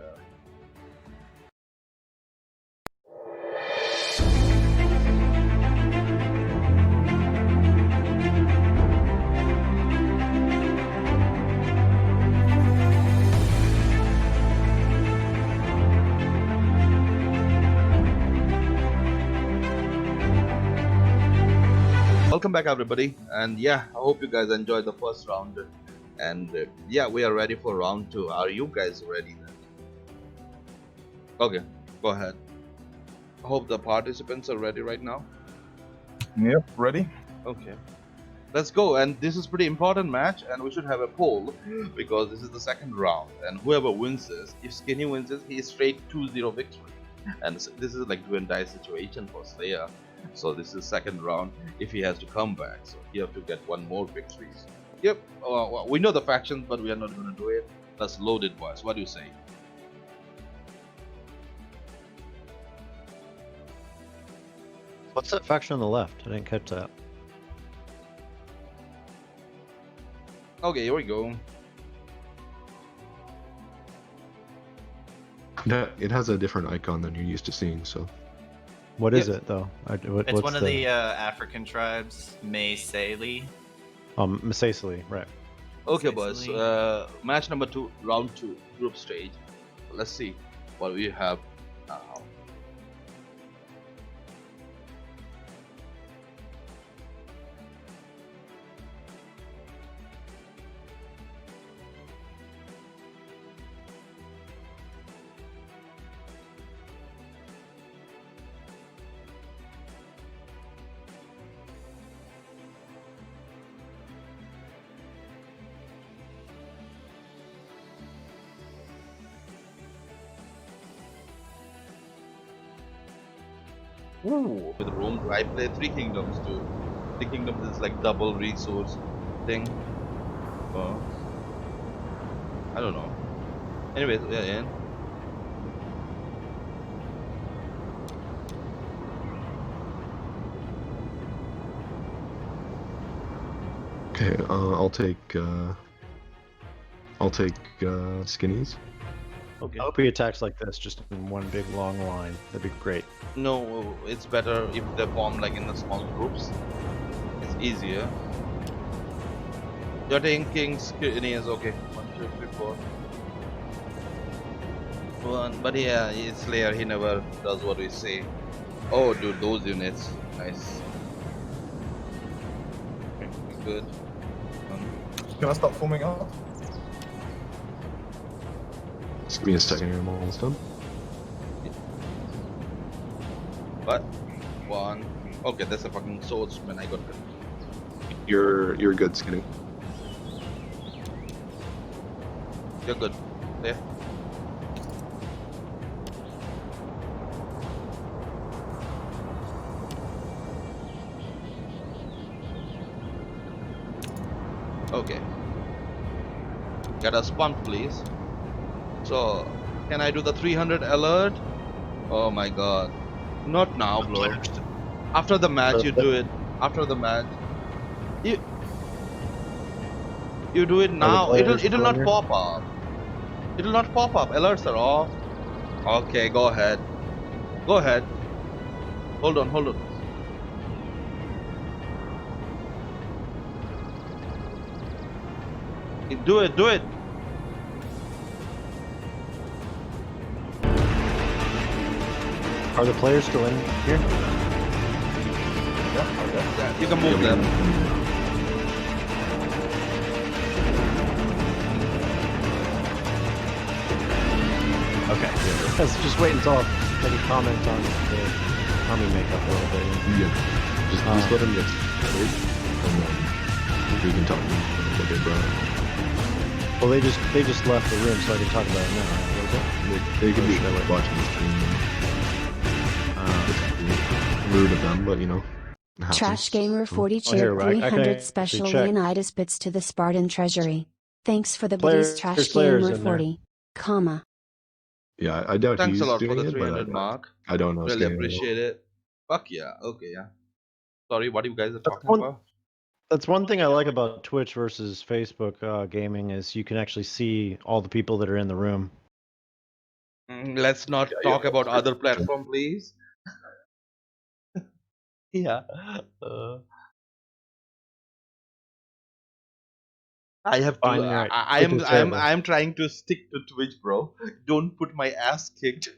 Welcome back, everybody, and yeah, I hope you guys enjoyed the first round, and yeah, we are ready for round 2. Are you guys ready then? Okay, go ahead. I hope the participants are ready right now. Yep, ready. Okay, let's go. And this is pretty important match, and we should have a poll because this is the second round, and whoever wins this, if Skinny wins this, he is straight 2-0 victory, and this is like do and die situation for SlayHer. So this is second round. If he has to come back, so he have to get 1 more victory. Yep, we know the factions, but we are not going to do it. That's loaded, boys. What do you say? What's that faction on the left? I didn't catch that. Okay, here we go. It has a different icon than you're used to seeing, so. What is it though? It's one of the African tribes, Maasai. Maasai, right. Okay, boys. Match number 2, round 2, group stage. Let's see what we have now. Ooh. With Rome, I play 3 kingdoms too. 3 kingdoms is like double resource thing. I don't know. Anyways, we are in. Okay, I'll take Skinnies. Okay. I hope he attacks like this, just in one big long line. That'd be great. No, it's better if they form like in the small groups. It's easier. You're taking Skinny is okay. 1, 2, 3, 4. 1, but yeah, it's SlayHer. He never does what we say. Oh, dude, those units, nice. Okay, good. Can I start forming up? Just give me a second here, I'm almost done. What? 1. Okay, that's a fucking swordsman. I got it. You're good, Skinny. You're good. There. Okay. Get us pumped, please. So, can I do the 300 alert? Oh my god. Not now, bro. After the match, you do it. After the match. You do it now. It'll not pop up. It'll not pop up. Alerts are off. Okay, go ahead. Go ahead. Hold on, hold on. Do it, do it. Are the players still in here? Yeah, you can move them. Okay. Let's just wait until maybe comment on the army makeup a little bit. Yeah. Just let them get started, and then we can talk about what they brought. Well, they just left the room, so I can talk about it now. Right? They can be watching the stream. Rude of them, but you know. Trash Gamer 40 Oh, here, cheered I can 300 actually special check. Leonidas bits to the Spartan treasury. Thanks for the Slayer- biddies, Trash Slayer's Gamer in there. 40, comma. Yeah, I doubt Thanks he's a lot for doing the it, but 300, Mark. I don't know. Really appreciate it. Fuck yeah. Okay, yeah. Sorry, what you guys are talking one- about? That's one thing I like about Twitch versus Facebook gaming is you can actually see all the people that are in the room. Let's not talk about other platform, please. Yeah. I have to. Fine, you're right. I am trying to stick to Twitch, bro. Don't put my ass kicked.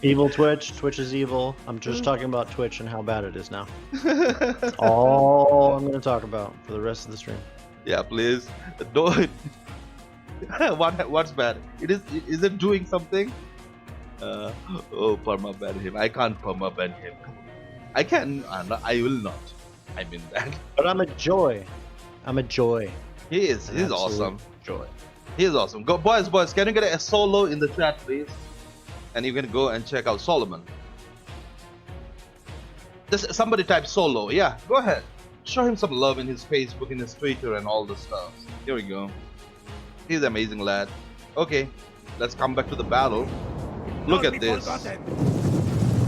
Evil Twitch. Twitch is evil. I'm just talking about Twitch and how bad it is now. That's all I'm going to talk about for the rest of the stream. Yeah, please. Don't. What's bad? Is it doing something? Oh, perma ban him. I can't perma ban him. I can. I will not. I mean that. But I'm a joy. I'm a joy. He is. He's Absolute awesome. Joy. He is awesome. Go, boys. Can you get a solo in the chat, please? And you can go and check out Solomon. Just somebody type solo. Yeah, go ahead. Show him some love in his Facebook, in his Twitter, and all the stuff. Here we go. He's an amazing lad. Okay, let's come back to the battle. Look at this.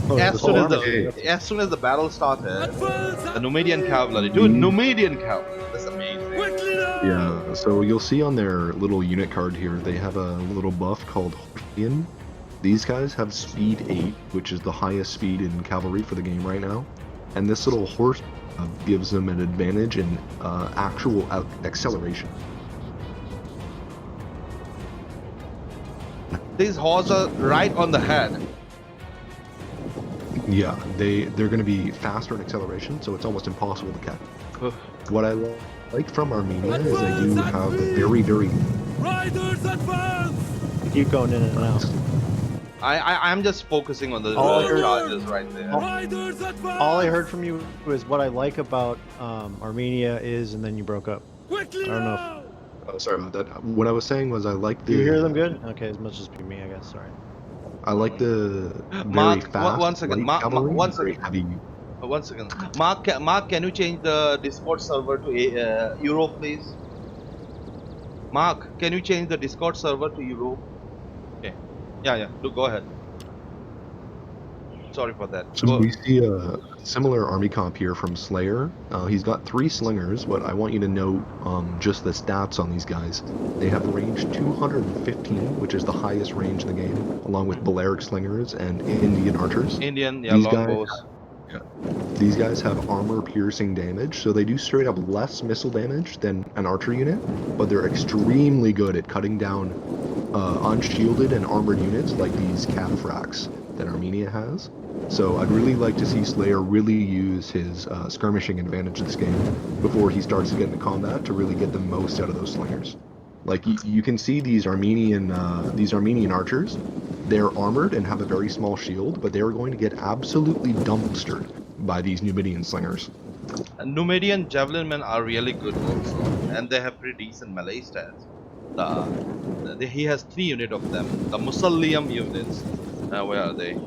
As soon as the battle started, the Numidian cavalry. Dude, Numidian cavalry. That's amazing. Yeah, so you'll see on their little unit card here, they have a little buff called Horseman. These guys have speed 8, which is the highest speed in cavalry for the game right now. And this little horse gives them an advantage in actual acceleration. These horses are right on the head. Yeah, they're going to be faster in acceleration, so it's almost impossible to catch. What I like from Armenia is they do have a very, very... Riders advance! Keep going in and out. I'm just focusing on the charges right there. Riders advance! All I heard from you was what I like about Armenia is, and then you broke up. Quickly I don't know now! sorry about that. What I was saying was I like the... Do you hear them good? Okay, as much as be me, I guess. Sorry. I like the very Mark, fast, one second. light cavalry, One very second. heavy. One second. Mark, can you change the Discord server to Euro, please? Mark, can you change the Discord server to Euro? Okay. Yeah. Go ahead. Sorry for that. So we see a similar army comp here from SlayHer. He's got 3 slingers, but I want you to note just the stats on these guys. They have range 215, which is the highest range in the game, along with Balearic slingers and Indian archers. Longbows. These guys have armor-piercing damage, so they do straight up less missile damage than an archer unit, but they're extremely good at cutting down unshielded and armored units like these cataphracts that Armenia has. So I'd really like to see SlayHer really use his skirmishing advantage this game before he starts to get into combat to really get the most out of those slingers. Like you can see these Armenian archers, they're armored and have a very small shield, but they're going to get absolutely dumpstered by these Numidian slingers. Numidian javelin men are really good also, and they have pretty decent melee stats. He has 3 units of them. The Musallium units. Where are they?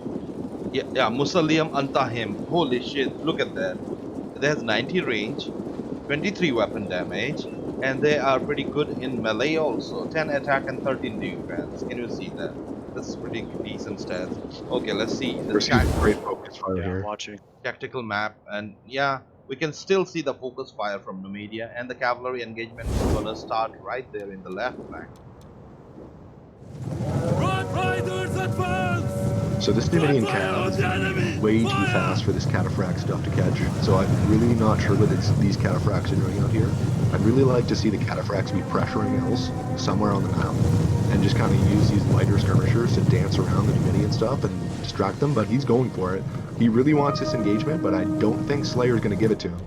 Yeah, Musallium Antahim. Holy shit, look at that. They has 90 range, 23 weapon damage, and they are pretty good in melee also. 10 attack and 13 defense. Can you see that? That's pretty decent stats. Okay, let's see the great focus fire here. Watching. tactical map, and yeah, we can still see the focus fire from Numidia, and the cavalry engagement is gonna start right there in the left flank. Riders advance! So this Numidian cav is way too fast for this cataphract stuff to catch, so I'm really not sure what these cataphracts are doing out here. I'd really like to see the cataphracts be pressuring else somewhere on the map, and just kind of use these lighter skirmishers to dance around the Numidian stuff and distract them, but he's going for it. He really wants this engagement, but I don't think SlayHer's going to give it to him.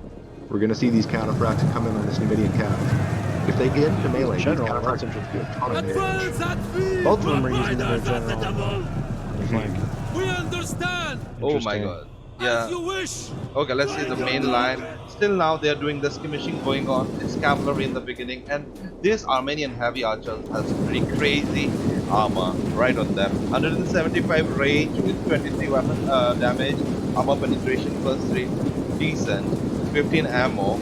We're going to see these cataphracts come in on this Numidian cav. If they get into melee, these cataphracts are just good. Advance at speed! Both of them are using their general. We understand. Oh my Interesting. god. As Yeah. you wish. Okay, let's see the main line. Still now they're doing the skirmishing going on. It's cavalry in the beginning, and this Armenian heavy archers has pretty crazy armor right on them. 175 range with 23 weapon damage, armor penetration +3, decent. 15 ammo.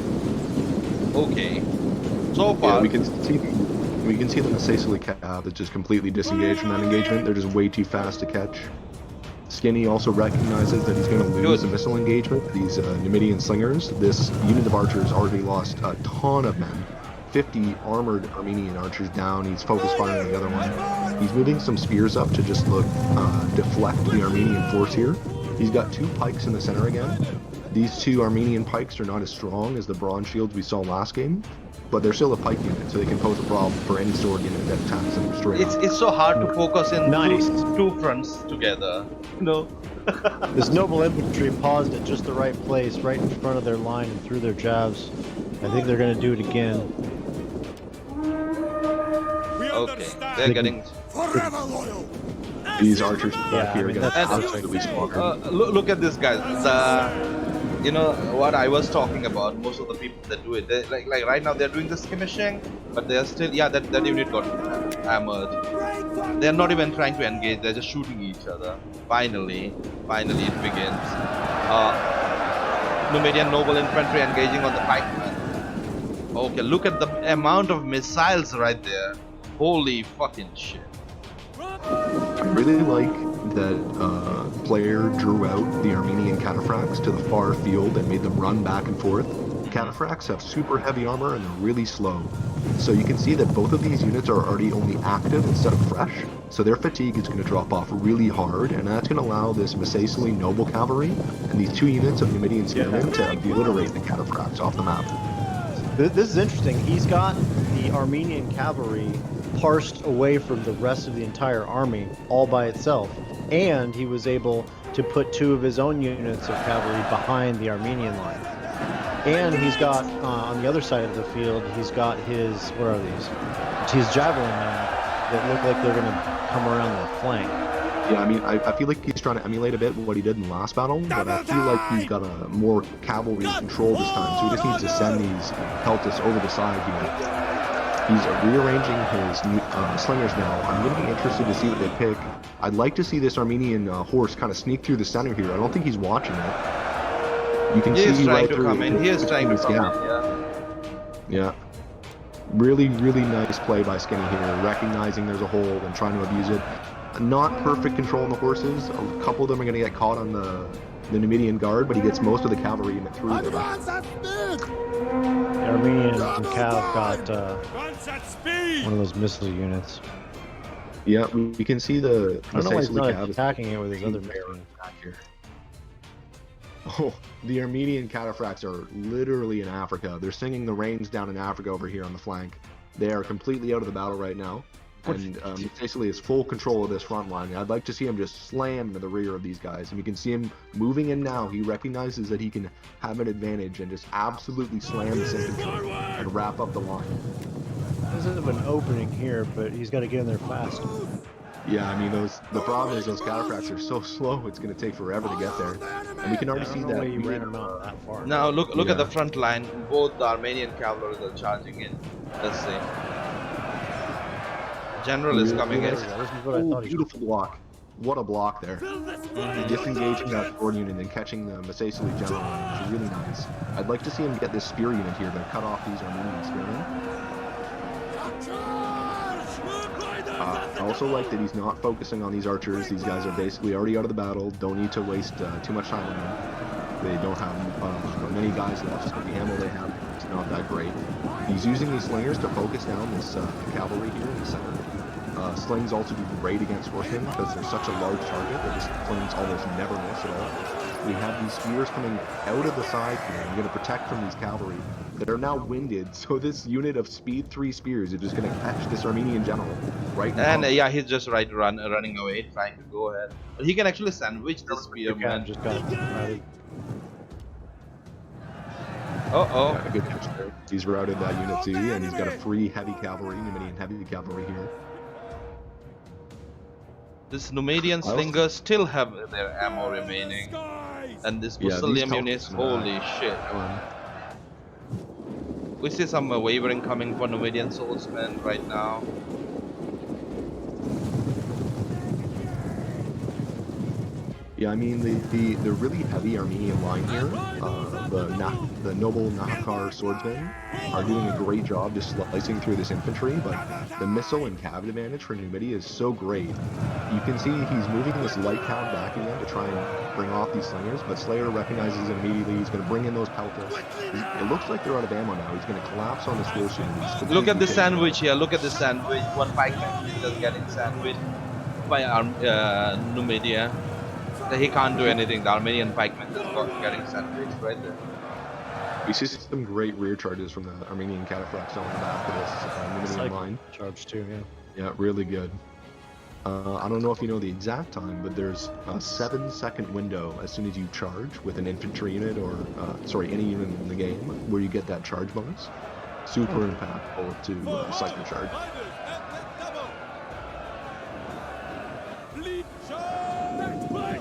Okay. So far, Yeah, we can see them Sicily Cav is just completely disengaged from that engagement. They're just way too fast to catch. Skinny also recognizes that he's going to lose the missile engagement to these Numidian slingers. This unit of archers already lost a ton of men. 50 armored Armenian archers down. He's focus firing on the other one. He's moving some spears up to just look deflect the Armenian force here. He's got 2 pikes in the center again. These 2 Armenian pikes are not as strong as the bronze shields we saw last game, but they're still a pike unit, so they can pose a problem for any sword unit that attacks them straight up. it's so hard to focus in Nice. two fronts together. You know. This noble infantry paused at just the right place, right in front of their line and threw their jabs. I think they're going to do it again. Okay, they're getting. Forever loyal. These archers back here I mean, are going to that's- absolutely slaughter. Look at this, guys. You know what I was talking about. Most of the people that do it, like right now, they're doing the skirmishing, but they're still, yeah, that unit got hammered. They're not even trying to engage. They're just shooting each other. Finally it begins. Numidian noble infantry engaging on the pikemen. Okay, look at the amount of missiles right there. Holy fucking shit. I really like that player drew out the Armenian cataphracts to the far field and made them run back and forth. Cataphracts have super heavy armor and they're really slow. So you can see that both of these units are already only active instead of fresh. So their fatigue is going to drop off really hard, and that's going to allow this Massaicily noble cavalry and these 2 units of Numidian spearmen to obliterate the cataphracts off the map. This is interesting. He's got the Armenian cavalry parsed away from the rest of the entire army all by itself, and he was able to put 2 of his own units of cavalry behind the Armenian line. And he's got on the other side of the field, he's got his, what are these? His javelin men that look like they're going to come around the flank. Yeah, I mean, I feel like he's trying to emulate a bit what he did in the last battle, but I feel like he's got a more cavalry control this time, so he just needs to send these peltas over the side here. He's rearranging his slingers now. I'm going to be interested to see what they pick. I'd like to see this Armenian horse kind of sneak through the center here. I don't think he's watching it. You can see right through it. He is trying to come gap. in, yeah. Yeah. Really, really nice play by Skinny here, recognizing there's a hole and trying to abuse it. Not perfect control on the horses. A couple of them are going to get caught on the Numidian guard, but he gets most of the cavalry even through there. The Armenian cav got one of those missile units. Yeah, we can see the I don't know why he's Massaicily not cav attacking it with his other missile back here. Oh, the Armenian cataphracts are literally in Africa. They're singing the rains down in Africa over here on the flank. They are completely out of the battle right now. And Massaicily has full control of this front line. I'd like to see him just slam into the rear of these guys. And we can see him moving in now. He recognizes that he can have an advantage and just absolutely slam this infantry and wrap up the line. There's a bit of an opening here, but he's got to get in there fast. Yeah, I mean, the problem is those cataphracts are so slow, it's going to take forever to get there. And we can already see that. He ran him out that far. Now look at the front line. Both the Armenian cavalry are charging in. Let's see. General is coming in. This is what I thought he Beautiful block. What a block there. Disengaging that sword unit and catching the Massaicily general, which is really nice. I'd like to see him get this spear unit here to cut off these Armenian spearmen. I also like that he's not focusing on these archers. These guys are basically already out of the battle. Don't need to waste too much time on them. They don't have many guys left, so the ammo they have is not that great. He's using these slingers to focus down this cavalry here in the center. Slings also do great against horsemen because they're such a large target that the slings almost never miss at all. We have these spears coming out of the side here. I'm going to protect from these cavalry that are now winded. So this unit of speed 3 spears is just going to catch this Armenian general right now. And yeah, he's just running away, trying to go ahead. But he can actually sandwich the spearman. just got routed. Uh-oh. Yeah, good catch there. He's routed that unit too, and he's got a free heavy cavalry, Numidian heavy cavalry here. This Numidian slingers still have their ammo remaining. And this Yeah, these Busilium units, holy shit. We see some wavering coming for Numidian swordsmen right now. Yeah, I mean the really heavy Armenian line here, the noble Nahakar swordsmen are doing a great job just slicing through this infantry, but the missile and cav advantage for Numidia is so great. You can see he's moving this light cav back again to try and bring off these slingers, but SlayHer recognizes it immediately. He's going to bring in those peltas. It looks like they're out of ammo now. He's going to collapse on the station. Look at the sandwich here. Look at the sandwich. One pikeman is just getting sandwiched by Numidia. He can't do anything. The Armenian pikeman just got getting sandwiched right there. We see some great rear charges from the Armenian cataphracts on the back of this Numidian line. Charge too, yeah. Yeah, really good. I don't know if you know the exact time, but there's a 7-second window as soon as you charge with an infantry unit or, any unit in the game where you get that charge bonus. Super impactful to cycle charge.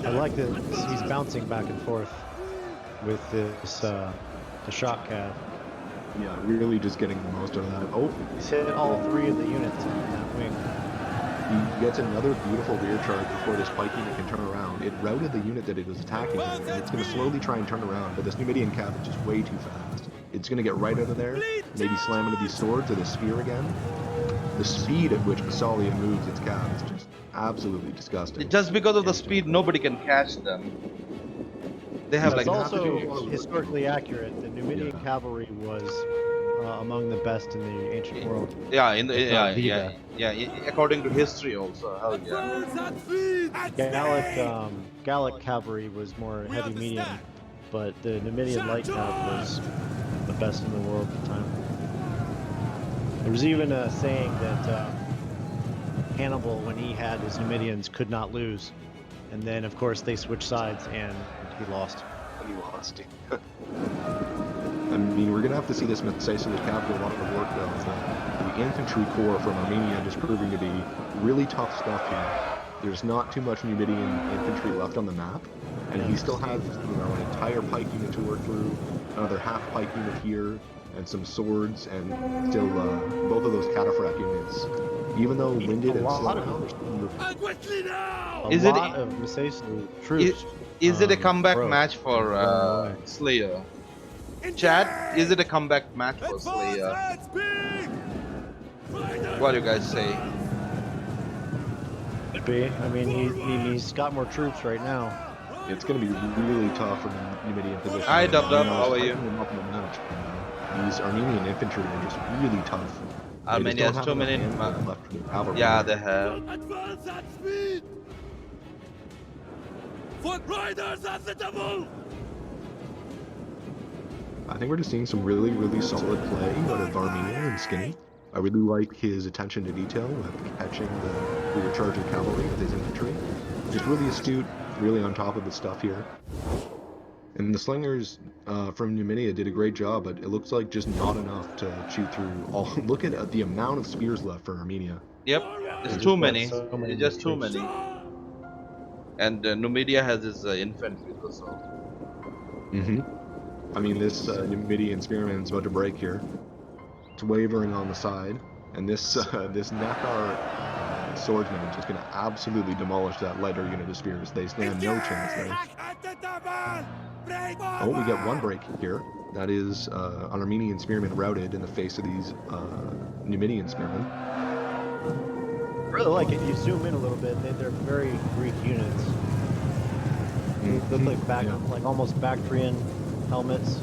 I like that he's bouncing back and forth with this the shot cav. Yeah, really just getting the most out of that. Oh, he's hit all 3 of the units on that wing. He gets another beautiful rear charge before this pike unit can turn around. It routed the unit that it was attacking, and it's going to slowly try and turn around, but this Numidian cav is just way too fast. It's going to get right out of there, maybe slam into these swords or the spear again. The speed at which Massalia moves its cav is just absolutely disgusting. Just because of the speed, nobody can catch them. They have It's like also historically accurate. The Numidian cavalry was among the best in the ancient world. Yeah, according to history also. Hell yeah. Gallic cavalry was more heavy medium, but the Numidian light cav was the best in the world at the time. There was even a saying that Hannibal, when he had his Numidians, could not lose, and then of course they switched sides and he lost. I mean, we're going to have to see this Messalia cav do a lot of the work, though. The infantry corps from Armenia just proving to be really tough stuff here. There's not too much Numidian infantry left on the map, and he still has an entire pike unit to work through, another half pike unit here, and some swords, and still both of those cataphract units. Even though winded and slow, a lot of Messalia troops. Is it a comeback match for SlayHer? Chad, is it a comeback match for SlayHer? What do you guys say? Could be. I mean, he's got more troops right now. It's going to be really tough from the Numidian position. Hi, Dub, how are you? These Armenian infantry are just really tough. Armenia has 2 minutes. Yeah, they have. Advance at speed! Foot riders at the double! I think we're just seeing some really, really solid play out of Armenia and Skinny. I really like his attention to detail with catching the rear charging cavalry with his infantry. Just really astute, really on top of his stuff here. And the slingers from Numidia did a great job, but it looks like just not enough to shoot through all. Look at the amount of spears left for Armenia. Yep, it's too many. It's just too many. And Numidia has his infantry also. I mean, this Numidian spearman is about to break here. It's wavering on the side, and this this Nakar swordsman is just going to absolutely demolish that lighter unit of spears. They stand no chance there. Oh, we get one break here. That is an Armenian spearman routed in the face of these Numidian spearmen. I really like it. You zoom in a little bit, they're very Greek units. They look like almost Bactrian helmets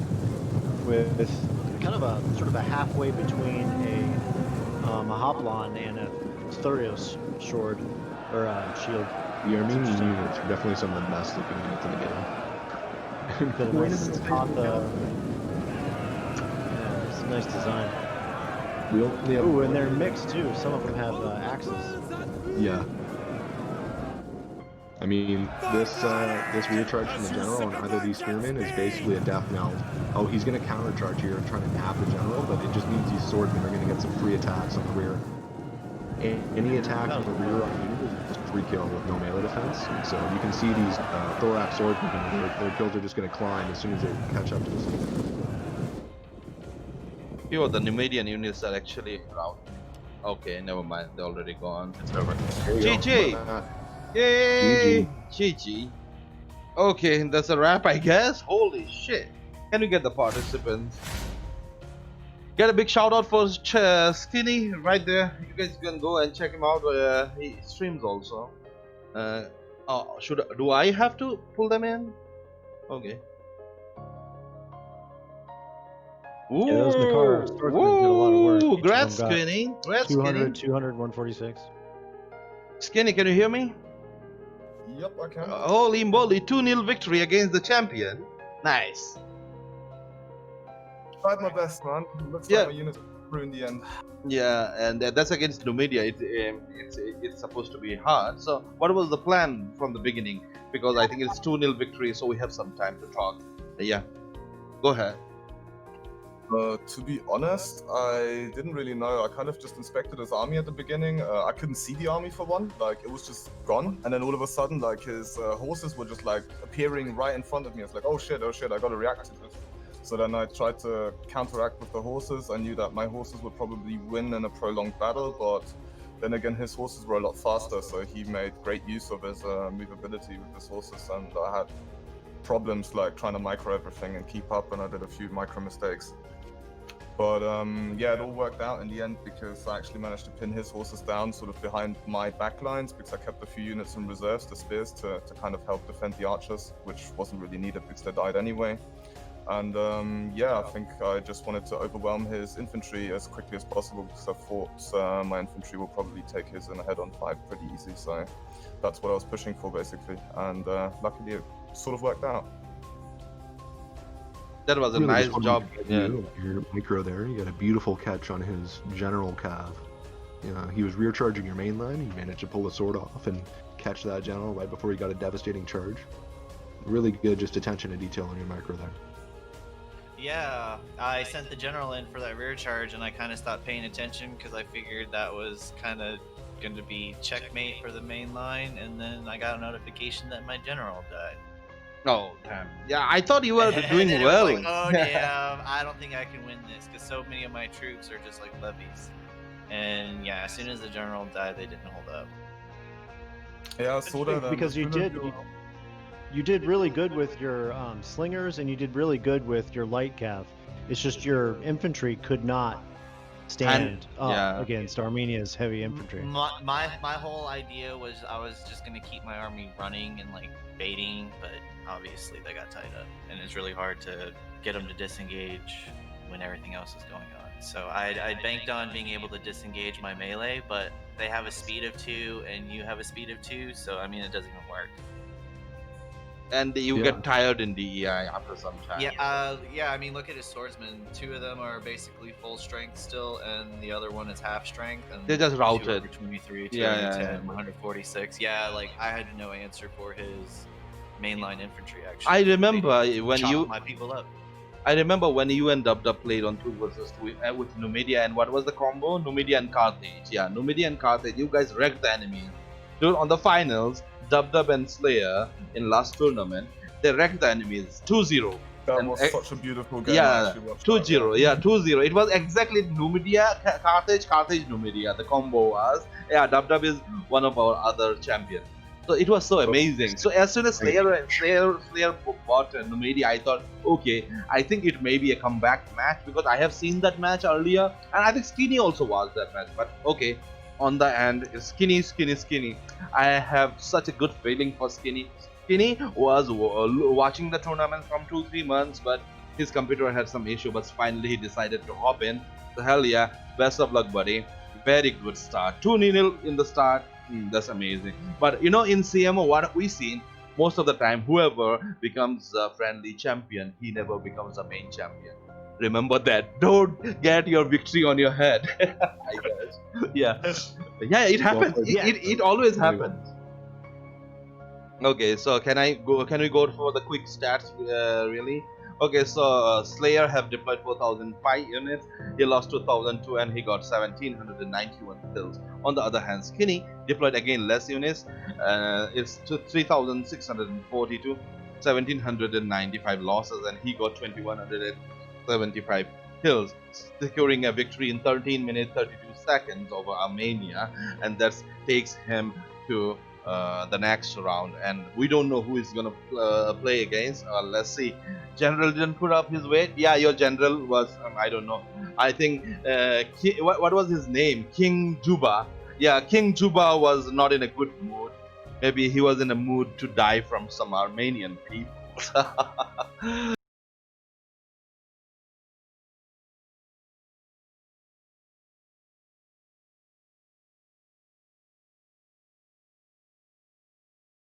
with kind of a sort of a halfway between a hoplon and a Thurios sword or shield. The Armenian units are definitely some of the best looking units in the game. It's a nice design. Ooh, and they're mixed too. Some of them have axes. Yeah. I mean, this rear charge from the general on either of these spearmen is basically a death knell. Oh, he's going to counter charge here and try to nab the general, but it just means these swordsmen are going to get some free attacks on the rear. Any attack on the rear on unit is just free kill with no melee defense. So you can see these thorax swordsmen, their kills are just going to climb as soon as they catch up to the skin. Yo, the Numidian units are actually out. Okay, never mind. They're already gone. It's over. GG! Yay! GG. Okay, that's a wrap, I guess. Holy shit. Can we get the participants? Get a big shout out for Skinny right there. You guys can go and check him out. He streams also. Do I have to pull them in? Okay. Ooh, Yeah, those Nakar swordsmen did a lot of work. Each of Congrats, them got Skinny. Congrats, 200, Skinny. 200, 146. Skinny, can you hear me? Yep, I can. Holy moly, 2-0 victory against the champion. Nice. Tried my best, man. Looks Yeah. like my units through in the end. Yeah, and that's against Numidia. It's supposed to be hard. So, what was the plan from the beginning? Because I think it's 2-0 victory, so we have some time to talk. Yeah, go ahead. To be honest, I didn't really know. I kind of just inspected his army at the beginning. I couldn't see the army for one. Like, it was just gone. And then all of a sudden, like, his horses were just, like, appearing right in front of me. I was like, oh shit, I gotta react to this. So then I tried to counteract with the horses. I knew that my horses would probably win in a prolonged battle, but then again, his horses were a lot faster, so he made great use of his movability with his horses, and I had problems, like, trying to micro everything and keep up, and I did a few micro mistakes. But yeah, it all worked out in the end because I actually managed to pin his horses down sort of behind my back lines because I kept a few units in reserves, the spears, to kind of help defend the archers, which wasn't really needed because they died anyway. And yeah, I think I just wanted to overwhelm his infantry as quickly as possible because I thought my infantry will probably take his in a head-on fight pretty easy. So that's what I was pushing for basically, and luckily it sort of worked out. That was a Really nice just job. wanted to Yeah. give you your micro there. You got a beautiful catch on his general cav. He was rear charging your main line. He managed to pull the sword off and catch that general right before he got a devastating charge. Really good, just attention to detail on your micro there. Yeah, I sent the general in for that rear charge, and I kind of stopped paying attention because I figured that was kind of going to be checkmate for the main line, and then I got a notification that my general died. Oh, damn. Yeah, I thought you were doing And it well. was like, oh damn, I don't think I can win this because so many of my troops are just like levies. And yeah, as soon as the general died, they didn't hold up. Yeah, I saw that. Because you did really good with your slingers, and you did really good with your light cav. It's just your infantry could not stand up against Armenia's heavy infantry. My whole idea was I was just gonna keep my army running and like baiting, but obviously they got tied up, and it's really hard to get them to disengage when everything else is going on. So I banked on being able to disengage my melee, but they have a speed of 2 and you have a speed of 2, so I mean it doesn't even work. And you get tired in DEI after some time. Yeah, I mean, look at his swordsmen. 2 of them are basically full strength still, and the other one is half strength. And They're just routed. 23, 210, 146. Yeah, like I had no answer for his mainline infantry. Actually, I remember when chopped you. my people up. I remember when you and Dub played on 2 versus 2 with Numidia, and what was the combo? Numidia and Carthage. Yeah, Numidia and Carthage. You guys wrecked the enemies. Dude, on the finals, Dub and SlayHer in last tournament, they wrecked the enemies 2-0. That And was such a beautiful game. Yeah, 2-0. Yeah, 2-0. It was exactly Numidia, Carthage, Numidia. The combo was. Yeah, Dub is one of our other champions. So it was so amazing. So as soon as SlayHer bought Numidia, I thought, okay, I think it may be a comeback match because I have seen that match earlier, and I think Skinny also watched that match. But okay, on the end, Skinny. I have such a good feeling for Skinny. Skinny was watching the tournament from 2-3 months, but his computer had some issue. But finally, he decided to hop in. So hell yeah, best of luck, buddy. Very good start. 2-0 in the start. That's amazing. But you know, in CMO, what we seen most of the time, whoever becomes a friendly champion, he never becomes a main champion. Remember that. Don't get your victory on your head. I guess. Yeah. It happens. It always happens. Okay, so can we go for the quick stats? Really? Okay, so SlayHer have deployed 4,005 units. He lost 2,002 and he got 1,791 kills. On the other hand, Skinny deployed again less units. It's to 3,642, 1,795 losses, and he got 2,175 kills, securing a victory in 13 minutes 32 seconds over Armenia, and that takes him to the next round. And we don't know who is gonna play against. Let's see. General didn't put up his weight. Yeah, your general was I don't know. I think what was his name? King Juba. Yeah, King Juba was not in a good mood. Maybe he was in a mood to die from some Armenian people.